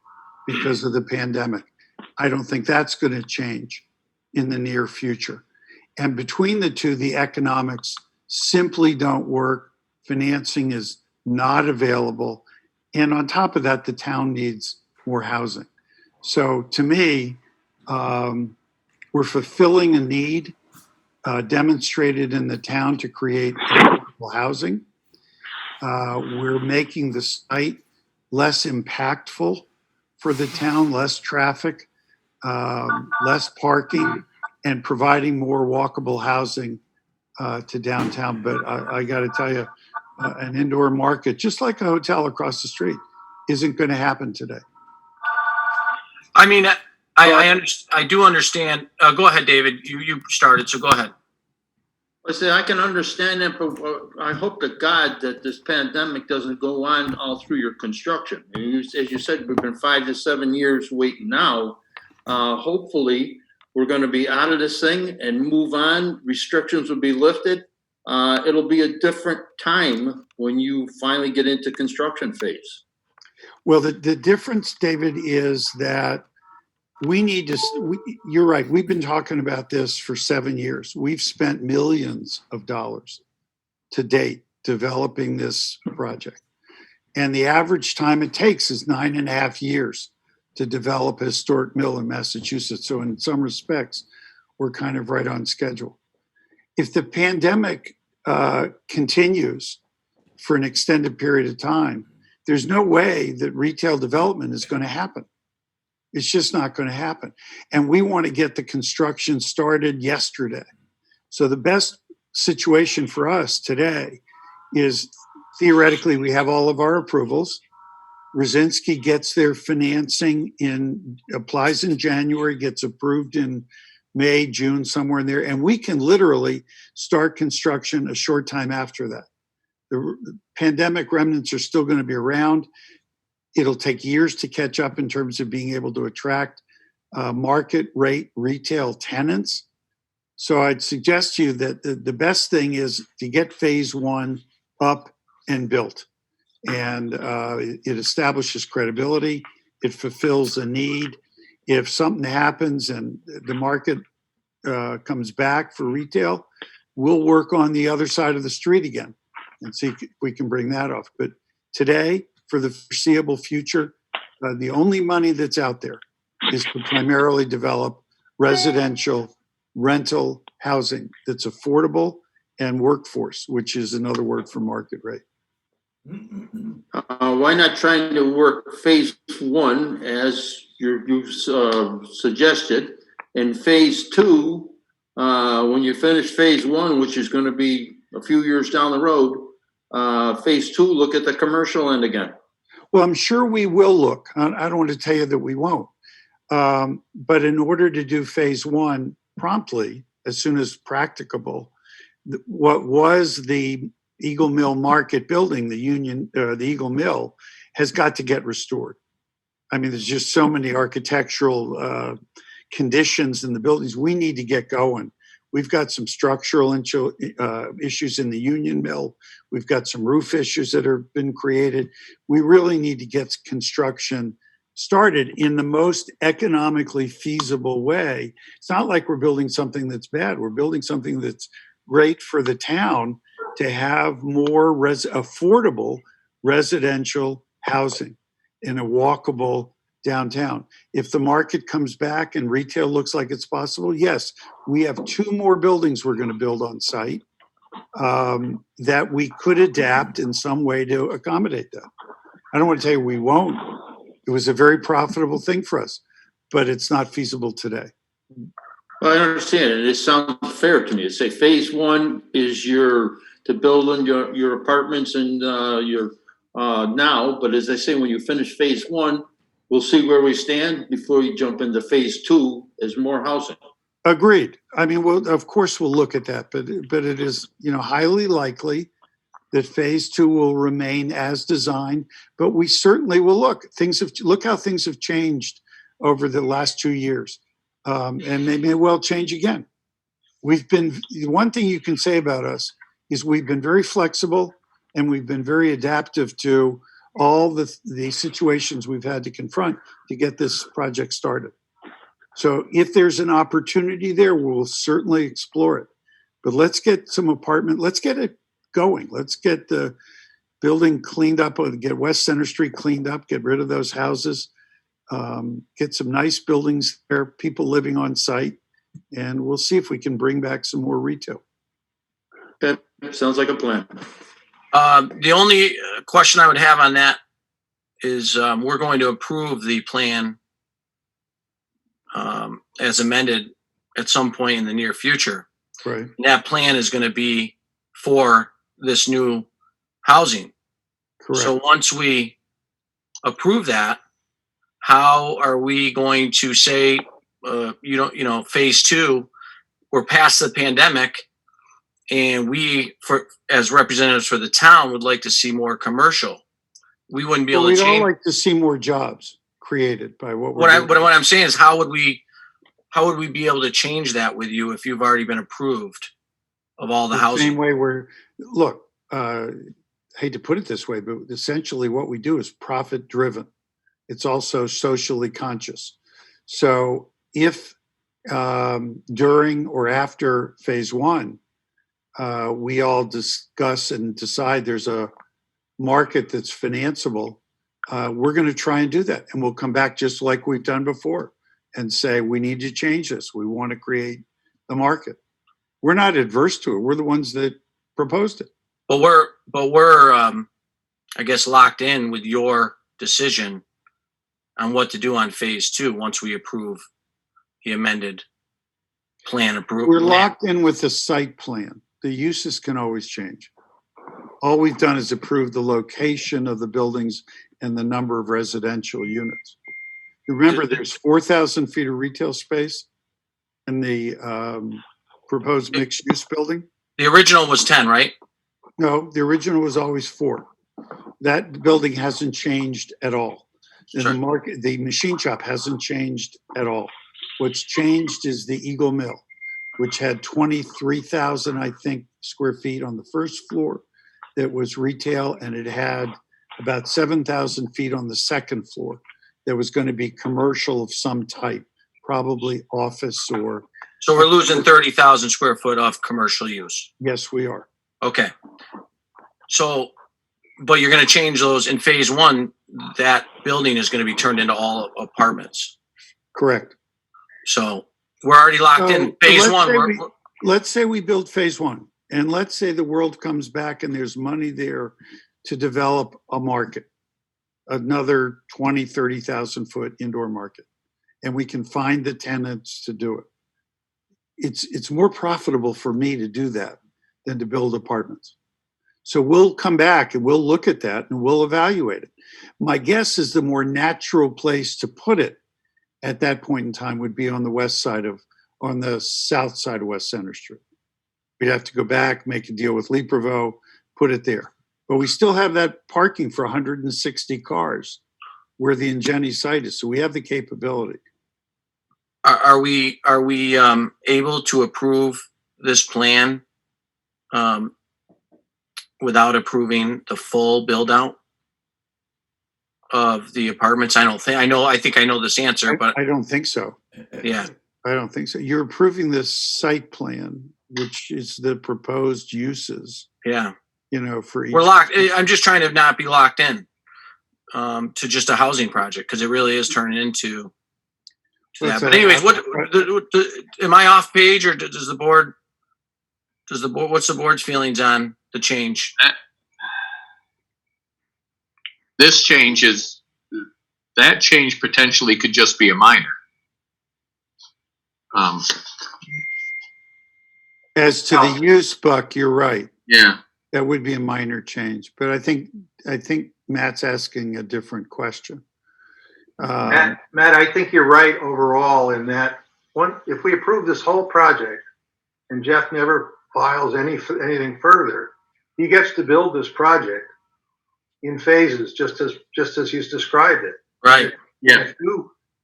because of the pandemic. I don't think that's going to change in the near future. And between the two, the economics simply don't work. Financing is not available. And on top of that, the town needs more housing. So to me, we're fulfilling a need demonstrated in the town to create affordable housing. We're making the site less impactful for the town, less traffic, less parking, and providing more walkable housing to downtown. But I got to tell you, an indoor market, just like a hotel across the street, isn't going to happen today. I mean, I do understand. Go ahead, David. You started, so go ahead. I say I can understand that, but I hope to God that this pandemic doesn't go on all through your construction. And as you said, we've been 5 to 7 years waiting now. Hopefully, we're going to be out of this thing and move on. Restrictions will be lifted. It'll be a different time when you finally get into construction phase. Well, the difference, David, is that we need to, you're right, we've been talking about this for 7 years. We've spent millions of dollars to date developing this project. And the average time it takes is 9.5 years to develop a historic mill in Massachusetts. So in some respects, we're kind of right on schedule. If the pandemic continues for an extended period of time, there's no way that retail development is going to happen. It's just not going to happen. And we want to get the construction started yesterday. So the best situation for us today is theoretically we have all of our approvals. Rosinski gets their financing applies in January, gets approved in May, June, somewhere in there. And we can literally start construction a short time after that. The pandemic remnants are still going to be around. It'll take years to catch up in terms of being able to attract market rate retail tenants. So I'd suggest to you that the best thing is to get phase one up and built. And it establishes credibility. It fulfills a need. If something happens and the market comes back for retail, we'll work on the other side of the street again and see if we can bring that off. But today, for the foreseeable future, the only money that's out there is to primarily develop residential rental housing that's affordable and workforce, which is another word for market rate. Why not trying to work phase one as you've suggested, and phase two, when you finish phase one, which is going to be a few years down the road, phase two, look at the commercial end again. Well, I'm sure we will look. I don't want to tell you that we won't. But in order to do phase one promptly, as soon as practicable, what was the Eagle Mill Market building, the Eagle Mill, has got to get restored. I mean, there's just so many architectural conditions in the buildings. We need to get going. We've got some structural issues in the Union Mill. We've got some roof issues that have been created. We really need to get construction started in the most economically feasible way. It's not like we're building something that's bad. We're building something that's great for the town to have more affordable residential housing in a walkable downtown. If the market comes back and retail looks like it's possible, yes, we have 2 more buildings we're going to build on site that we could adapt in some way to accommodate that. I don't want to tell you we won't. It was a very profitable thing for us, but it's not feasible today. Well, I understand it. It sounds fair to me. To say phase 1 is to build in your apartments and your now, but as I say, when you finish phase 1, we'll see where we stand before you jump into phase 2 as more housing. Agreed. I mean, well, of course we'll look at that, but it is, highly likely that phase 2 will remain as designed, but we certainly will look how things have changed over the last 2 years. And they may well change again. One thing you can say about us is we've been very flexible and we've been very adaptive to all the situations we've had to confront to get this project started. So if there's an opportunity there, we'll certainly explore it. But let's get let's get it going. Let's get the building cleaned up, get West Center Street cleaned up, get rid of those houses, get some nice buildings there, people living on site, and we'll see if we can bring back some more retail. That sounds like a plan. The only question I would have on that is we're going to approve the plan as amended at some point in the near future. Right. And that plan is going to be for this new housing. Correct. So once we approve that, how are we going to say, phase 2, we're past the pandemic, and as representatives for the town, would like to see more commercial. We wouldn't be able to we'd change. all like to see more jobs created by what we're doing. But what I'm saying is, how would we be able to change that with you if you've already been approved of all the housing? Same way I hate to put it this way, but essentially what we do is profit driven. It's also socially conscious. So if during or after phase 1, we all discuss and decide there's a market that's financeable, we're going to try and do that. And we'll come back just like we've done before and say, we need to change this. We want to create the market. We're not adverse to it. We're the ones that proposed it. But we're I guess locked in with your decision on what to do on phase 2 once we approve the amended plan approved. We're locked in with the site plan. The uses can always change. All we've done is approve the location of the buildings and the number of residential units. Remember, there's 4,000 feet of retail space in the proposed mixed-use building. The original was 10, right? No, the original was always 4. That building hasn't changed at all. Sure. The machine shop hasn't changed at all. What's changed is the Eagle Mill, which had 23,000, I think, square feet on the first floor that was retail, and it had about 7,000 feet on the second floor that was going to be commercial of some type, probably office or... So we're losing 30,000 square foot of commercial use. Yes, we are. Okay. So, but you're going to change those in phase 1, that building is going to be turned into all apartments. Correct. So we're already locked in phase 1. Let's say we build phase 1, and let's say the world comes back and there's money there to develop a market, another 20, 30,000 foot indoor market, and we can find the tenants to do it. It's more profitable for me to do that than to build apartments. So we'll come back and we'll look at that and we'll evaluate it. My guess is the more natural place to put it at that point in time would be on the south side of West Center Street. We'd have to go back, make a deal with Leprevo, put it there. But we still have that parking for 160 cars where the Ingeni site is. So we have the capability. Are we able to approve this plan without approving the full build out of the apartments? I think I know this answer, but I don't think so. Yeah. I don't think so. You're approving this site plan, which is the proposed uses. Yeah. for each. We're locked. I'm just trying to not be locked in to just a housing project because it really is turning into that. But anyways, am I off page, or does the board? What's the board's feelings on the change? This change that change potentially could just be a minor. As to the use, Buck, you're right. Yeah. That would be a minor change, but I think Matt's asking a different question. Matt, I think you're right overall in that if we approve this whole project and Jeff never files anything further, he gets to build this project in phases, just as he's described it. Right. Yeah.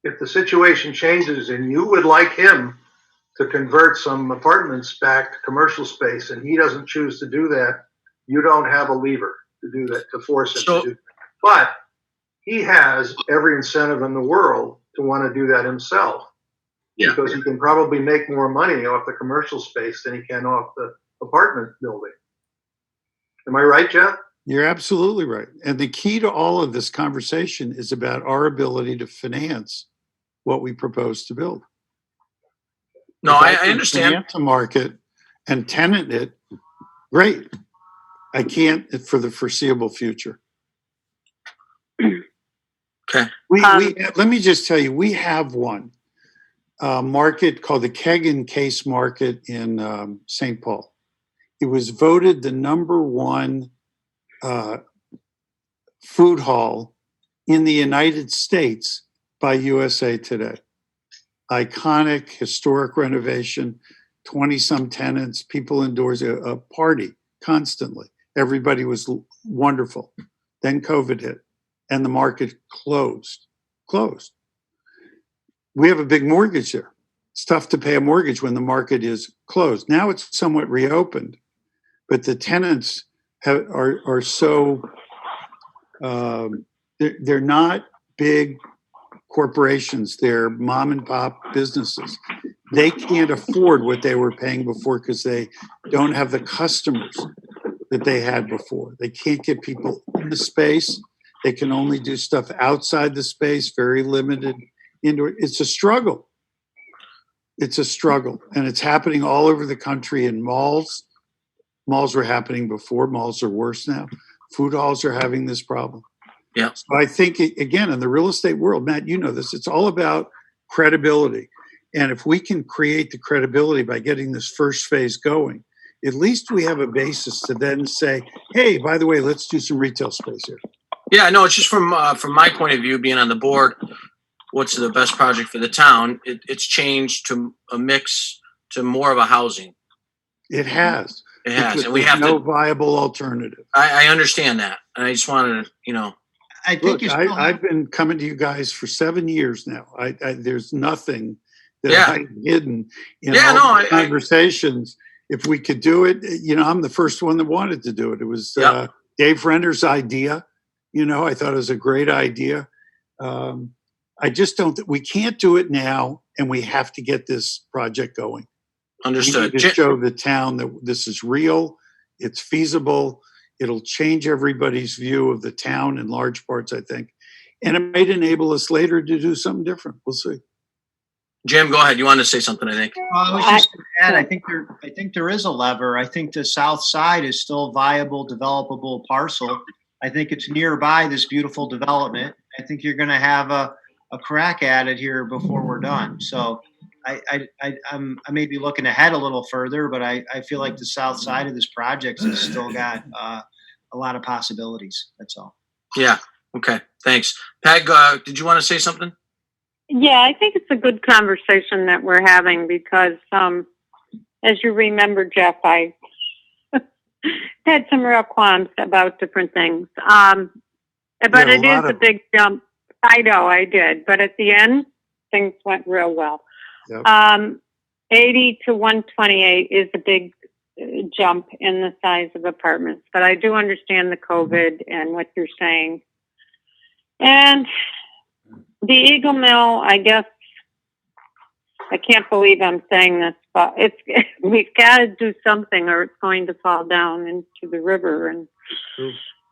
If the situation changes and you would like him to convert some apartments back to commercial space and he doesn't choose to do that, you don't have a lever to do that, to force him to do that. But he has every incentive in the world to want to do that himself. Yeah. Because he can probably make more money off the commercial space than he can off the apartment building. Am I right, Jeff? You're absolutely right. And the key to all of this conversation is about our ability to finance what we propose to build. No, If I can understand. Finance a market and tenant it, great. I can't for the foreseeable future. Okay. Let me just tell you, we have one market called the Kegan Case Market in St. Paul. It was voted the #1 food hall in the United States by USA Today. Iconic, historic renovation, 20-some tenants, people indoors, a party constantly. Everybody was wonderful. Then COVID hit and the market closed. We have a big mortgage there. It's tough to pay a mortgage when the market is closed. Now it's somewhat reopened, but the tenants are so, they're not big corporations, they're mom and pop businesses. They can't afford what they were paying before because they don't have the customers that they had before. They can't get people in the space. They can only do stuff outside the space, very limited indoor. It's a struggle. It's a struggle. And it's happening all over the country in malls. Malls were happening before. Malls are worse now. Food halls are having this problem. Yeah. So I think, again, in the real estate world, Matt, you know this, it's all about credibility. And if we can create the credibility by getting this first phase going, at least we have a basis to then say, hey, by the way, let's do some retail space here. Yeah, no, it's just from my point of view, being on the board, what's the best project for the town? It's changed to a mix to more of a housing. It has. It has, because and we there's have no to. viable alternative. I understand that, and I just wanted to, I think Look, you still have, I've been coming to you guys for 7 years now. There's nothing that Yeah. I've hidden in Yeah, all no, the conversations. If we could do it, I'm the first one that wanted to do it. It was Yep. Dave Renner's idea. I thought it was a great idea. I just we can't do it now, and we have to get this project going. Understood. We need to show the town that this is real, it's feasible, it'll change everybody's view of the town in large parts, I think. And it might enable us later to do something different. We'll see. Jim, go ahead. You wanted to say something, I think. I was just going to add, I think there is a lever. I think the south side is still a viable, developable parcel. I think it's nearby this beautiful development. I think you're going to have a crack at it here before we're done. So I may be looking ahead a little further, but I feel like the south side of this project has still got a lot of possibilities. That's all. Yeah. Okay. Thanks. Peg, did you want to say something? Yeah, I think it's a good conversation that we're having because, as you remember, Jeff, I had some real qualms about different things. But it is a big jump. I know I did, but at the end, things went real well. Yep. 80 to 128 is a big jump in the size of apartments, but I do understand the COVID and what you're saying. And the Eagle Mill, I guess, I can't believe I'm saying this, but it's we've got to do something or it's going to fall down into the river. And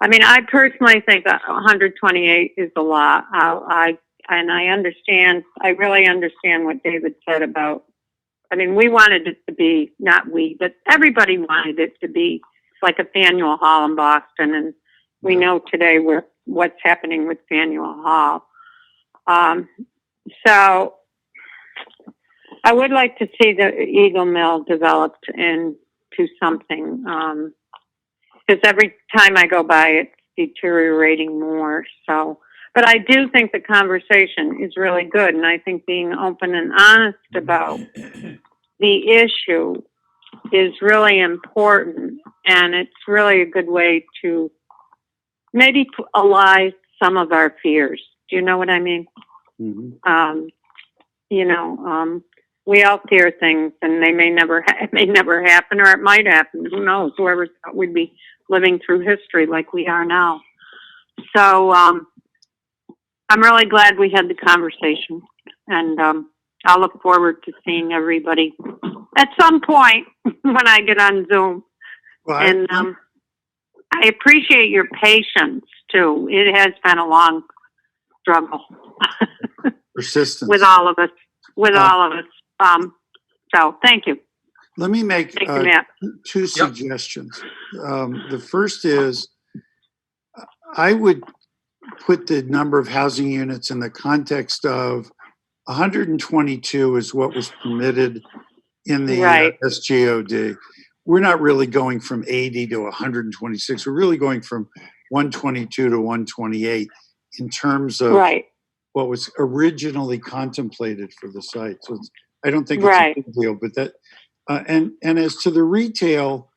I mean, I personally think that 128 is a lot. I understand, I really understand what David said about, I mean, we wanted it to be, not we, but everybody wanted it to be like a Faneuil Hall in Boston. And we know today what's happening with Faneuil Hall. So I would like to see the Eagle Mill developed into something, because every time I go by, it's deteriorating more. So, but I do think the conversation is really good, and I think being open and honest about the issue is really important, and it's really a good way to maybe allay some of our fears. Do you know what I mean? Mm-hmm. We all fear things, and they may never, it may never happen, or it might happen. Who knows? Whoever thought we'd be living through history like we are now. So I'm really glad we had the conversation, and I'll look forward to seeing everybody at some point when I get on Zoom. Well, And I appreciate your patience too. It has been a long struggle persistence. with all of us. So thank you. Let me make Thank you, Matt. two suggestions. The first is I would put the number of housing units in the context of 122 is what was permitted in the SGOD. We're not really going from 80 to 126. We're really going from 122 to 128 in terms of what was originally contemplated for the site. So I don't think it's a big deal, but that, and as to the retail,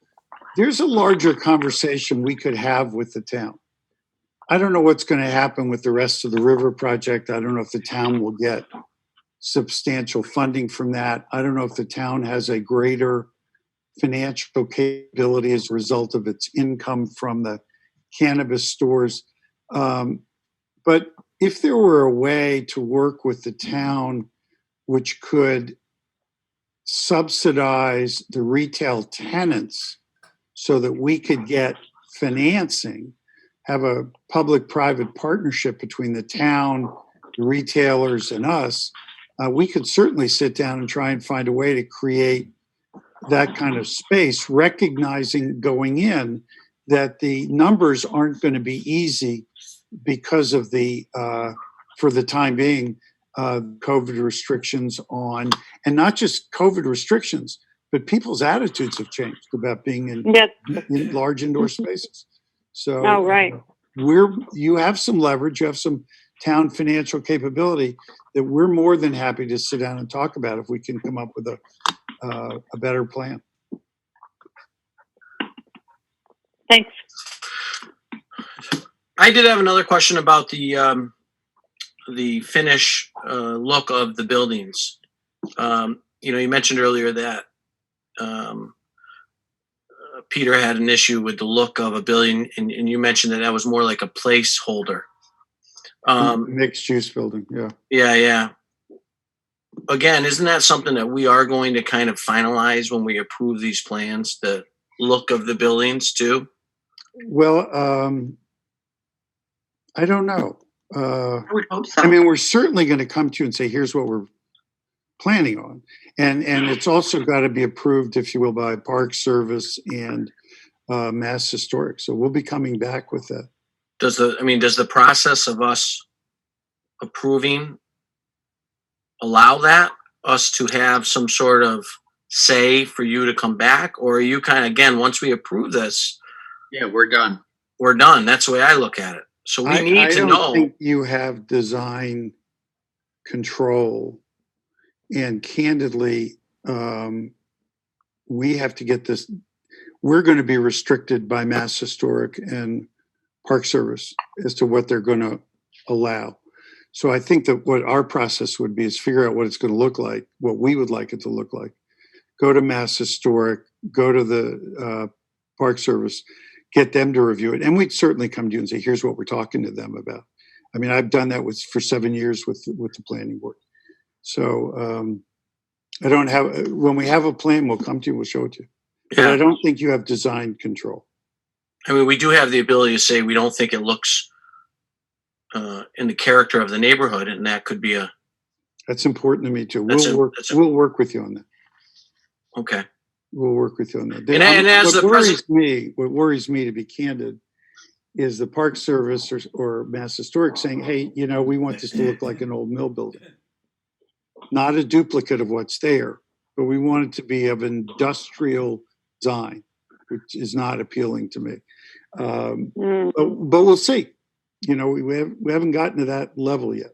there's a larger conversation we could have with the town. I don't know what's going to happen with the rest of the river project. I don't know if the town will get substantial funding from that. I don't know if the town has a greater financial capability as a result of its income from the cannabis stores. But if there were a way to work with the town which could subsidize the retail tenants so that we could get financing, have a public-private partnership between the town, the retailers, and us, we could certainly sit down and try and find a way to create that kind of space, recognizing going in that the numbers aren't going to be easy because of the, for the time being, COVID restrictions on, and not just COVID restrictions, but people's attitudes have changed about being in large indoor spaces. So you have some leverage, you have some town financial capability that we're more than happy to sit down and talk about if we can come up with a better plan. Thanks. I did have another question about the finish look of the buildings. You mentioned earlier that Peter had an issue with the look of a building, and you mentioned that was more like a placeholder. Mixed use building, yeah. Yeah. Again, isn't that something that we are going to kind of finalize when we approve these plans, the look of the buildings too? Well, I don't know. I would hope so. I mean, we're certainly going to come to you and say, here's what we're planning on. And it's also got to be approved, if you will, by Park Service and Mass Historic. So we'll be coming back with that. Does the process of us approving allow that, us to have some sort of say for you to come back? Or are you kind of, again, once we approve this, Yeah, we're done. we're done? That's the way I look at it. So we need to I know. don't think you have design control. And candidly, we have to get this. We're going to be restricted by Mass Historic and Park Service as to what they're going to allow. So I think that what our process would be is figure out what it's going to look like, what we would like it to look like. Go to Mass Historic, go to the Park Service, get them to review it. And we'd certainly come to you and say, here's what we're talking to them about. I mean, I've done that for 7 years with the planning board. So I don't have, when we have a plan, we'll come to you, we'll show it to you. But I don't think you have design control. I mean, we do have the ability to say we don't think it looks in the character of the neighborhood, and that could be a. That's important to me too. That's We'll work with you on that. Okay. We'll work with you on that. And as what the worries me, to be candid, is the Park Service or Mass Historic saying, hey, we want this to look like an old mill building. Not a duplicate of what's there, but we want it to be of industrial design, which is not appealing to me. But we'll see. We haven't gotten to that level yet.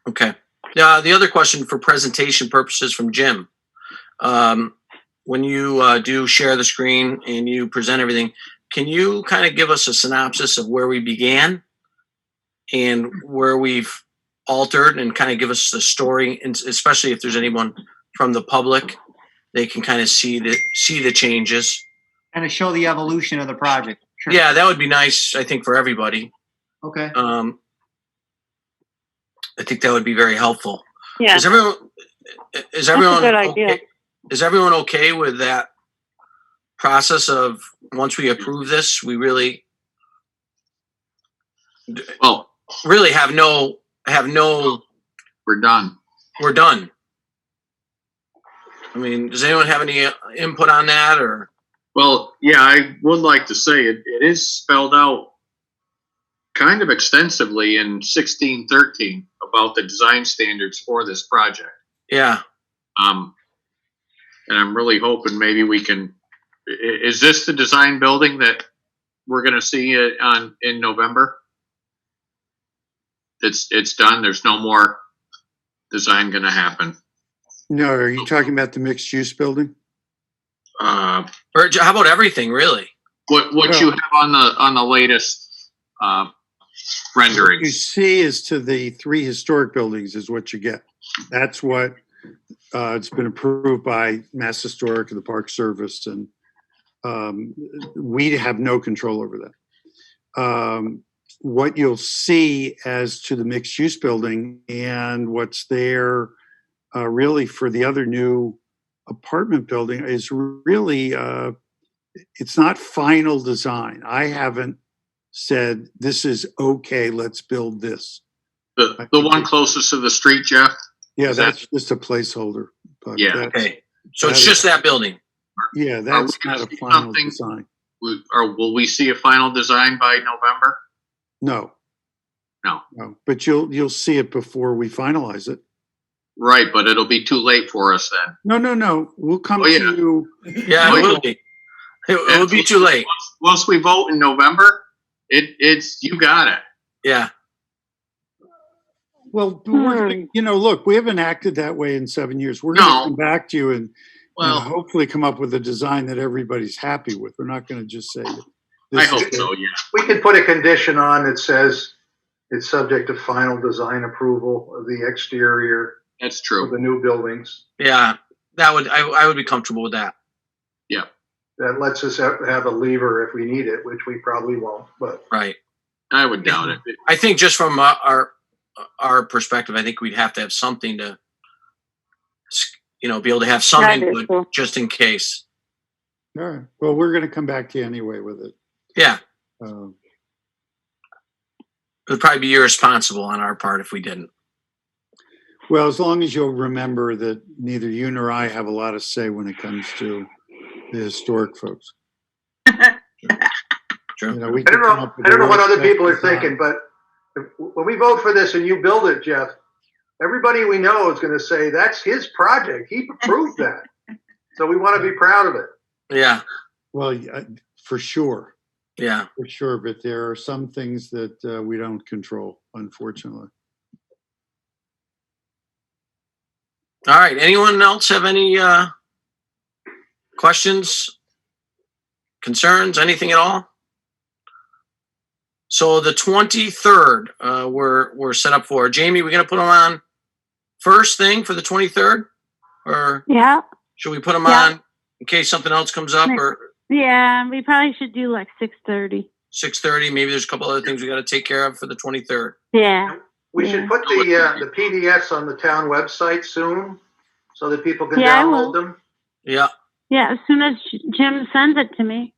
Okay. The other question for presentation purposes from Jim. When you do share the screen and you present everything, can you kind of give us a synopsis of where we began and where we've altered, and kind of give us the story, and especially if there's anyone from the public, they can kind of see the changes. Kind of show the evolution of the project. Sure. Yeah, that would be nice, I think, for everybody. Okay. I think that would be very helpful. Yeah. Is everyone That's a good idea. okay? Is everyone okay with that process of, once we approve this, we really have no, We're done. we're done. I mean, does anyone have any input on that, or? Well, yeah, I would like to say it is spelled out kind of extensively in 1613 about the design standards for this project. Yeah. And I'm really hoping maybe we can. Is this the design building that we're going to see in November? It's done. There's no more design going to happen. No, are you talking about the mixed use building? Or how about everything, really? What you have on the latest renderings? What you see is to the 3 historic buildings is what you get. That's what it's been approved by Mass Historic and the Park Service, and we have no control over that. What you'll see as to the mixed use building and what's there really for the other new apartment building is really, it's not final design. I haven't said this is okay, let's build this. The one closest to the street, Jeff? Yeah, that's just a placeholder. But Yeah. Okay. So it's just that building. Yeah, that's not a final design. Or will we see a final design by November? No. No. But you'll see it before we finalize it. Right, but it'll be too late for us then. No. We'll come to you. Yeah, it will be. It will be too late. Once we vote in November, it's you got it. Yeah. Well, look, we haven't acted that way in 7 years. We're going to come back to you and hopefully come up with a design that everybody's happy with. We're not going to just say I hope so, yeah. We could put a condition on that says it's subject to final design approval of the exterior. That's true. Of the new buildings. Yeah, I would be comfortable with that. Yeah. That lets us have a lever if we need it, which we probably won't, but. Right. I would doubt it. I think just from our perspective, I think we'd have to have something to, be able to have some input just in case. All right. Well, we're going to come back to you anyway with it. Yeah. It would probably be irresponsible on our part if we didn't. Well, as long as you'll remember that neither you nor I have a lot of say when it comes to the historic folks. True. I don't know what other people are thinking, but when we vote for this and you build it, Jeff, everybody we know is going to say that's his project. He approved that. So we want to be proud of it. Yeah. Well, for sure. Yeah. For sure. But there are some things that we don't control, unfortunately. All right. Anyone else have any questions, concerns, anything at all? So the 23rd, we're set up for. Jamie, we're going to put them on first thing for the 23rd, or should we put them on in case something else comes up? Or yeah, we probably should do like 6:30. 6:30. Maybe there's a couple other things we got to take care of for the 23rd. Yeah. We should put the PDFs on the town website soon so that people can Yeah, I download will. them. Yeah. Yeah, as soon as Jim sends it to me.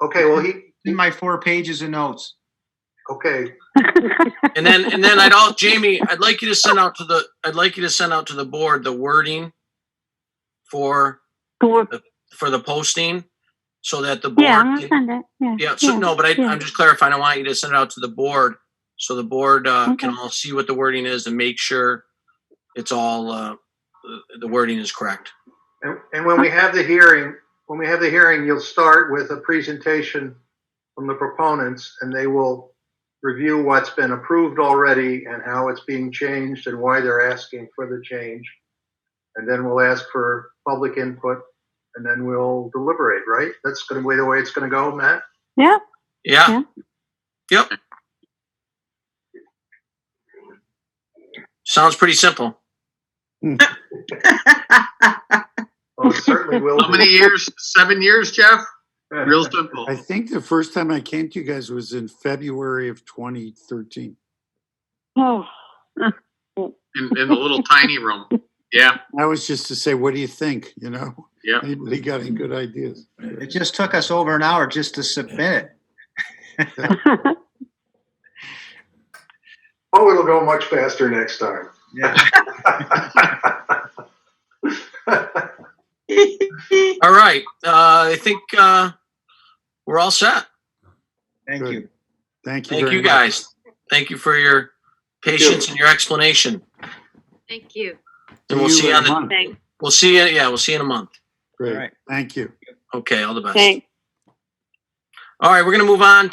Okay, well, In my 4 pages of notes. okay, And then Jamie, I'd like you to send out to the board the wording for the posting so that the board Yeah, I'm gonna can, send it. yeah, so no, but yeah. I'm just clarifying. I want you to send it out to the board so the board Okay. can all see what the wording is and make sure it's all the wording is correct. and when we have the hearing, you'll start with a presentation from the proponents, and they will review what's been approved already and how it's being changed and why they're asking for the change. And then we'll ask for public input, and then we'll deliberate, right? That's going to be the way it's going to go, Matt? Yeah. Yeah. Yeah. Yep. Sounds pretty simple. Oh, it certainly will. How many years? 7 years, Jeff? Real simple. I think the first time I came to you guys was in February of 2013. Oh. In the little tiny room. Yeah. That was just to say, what do you think? You know, Yeah. anybody got any good ideas? It just took us over an hour just to submit it. Oh, it'll go much faster next time. Yeah. All right. I think we're all set. Thank Good. you. Thank you. Thank very you, much. guys. Thank you for your patience and your explanation. Thank you. And we'll you see you in on a the. month. Thanks. We'll see you. Yeah, we'll see you in a month. Great. All right. Thank you. Okay. All the best. Thanks. All right, we're gonna move on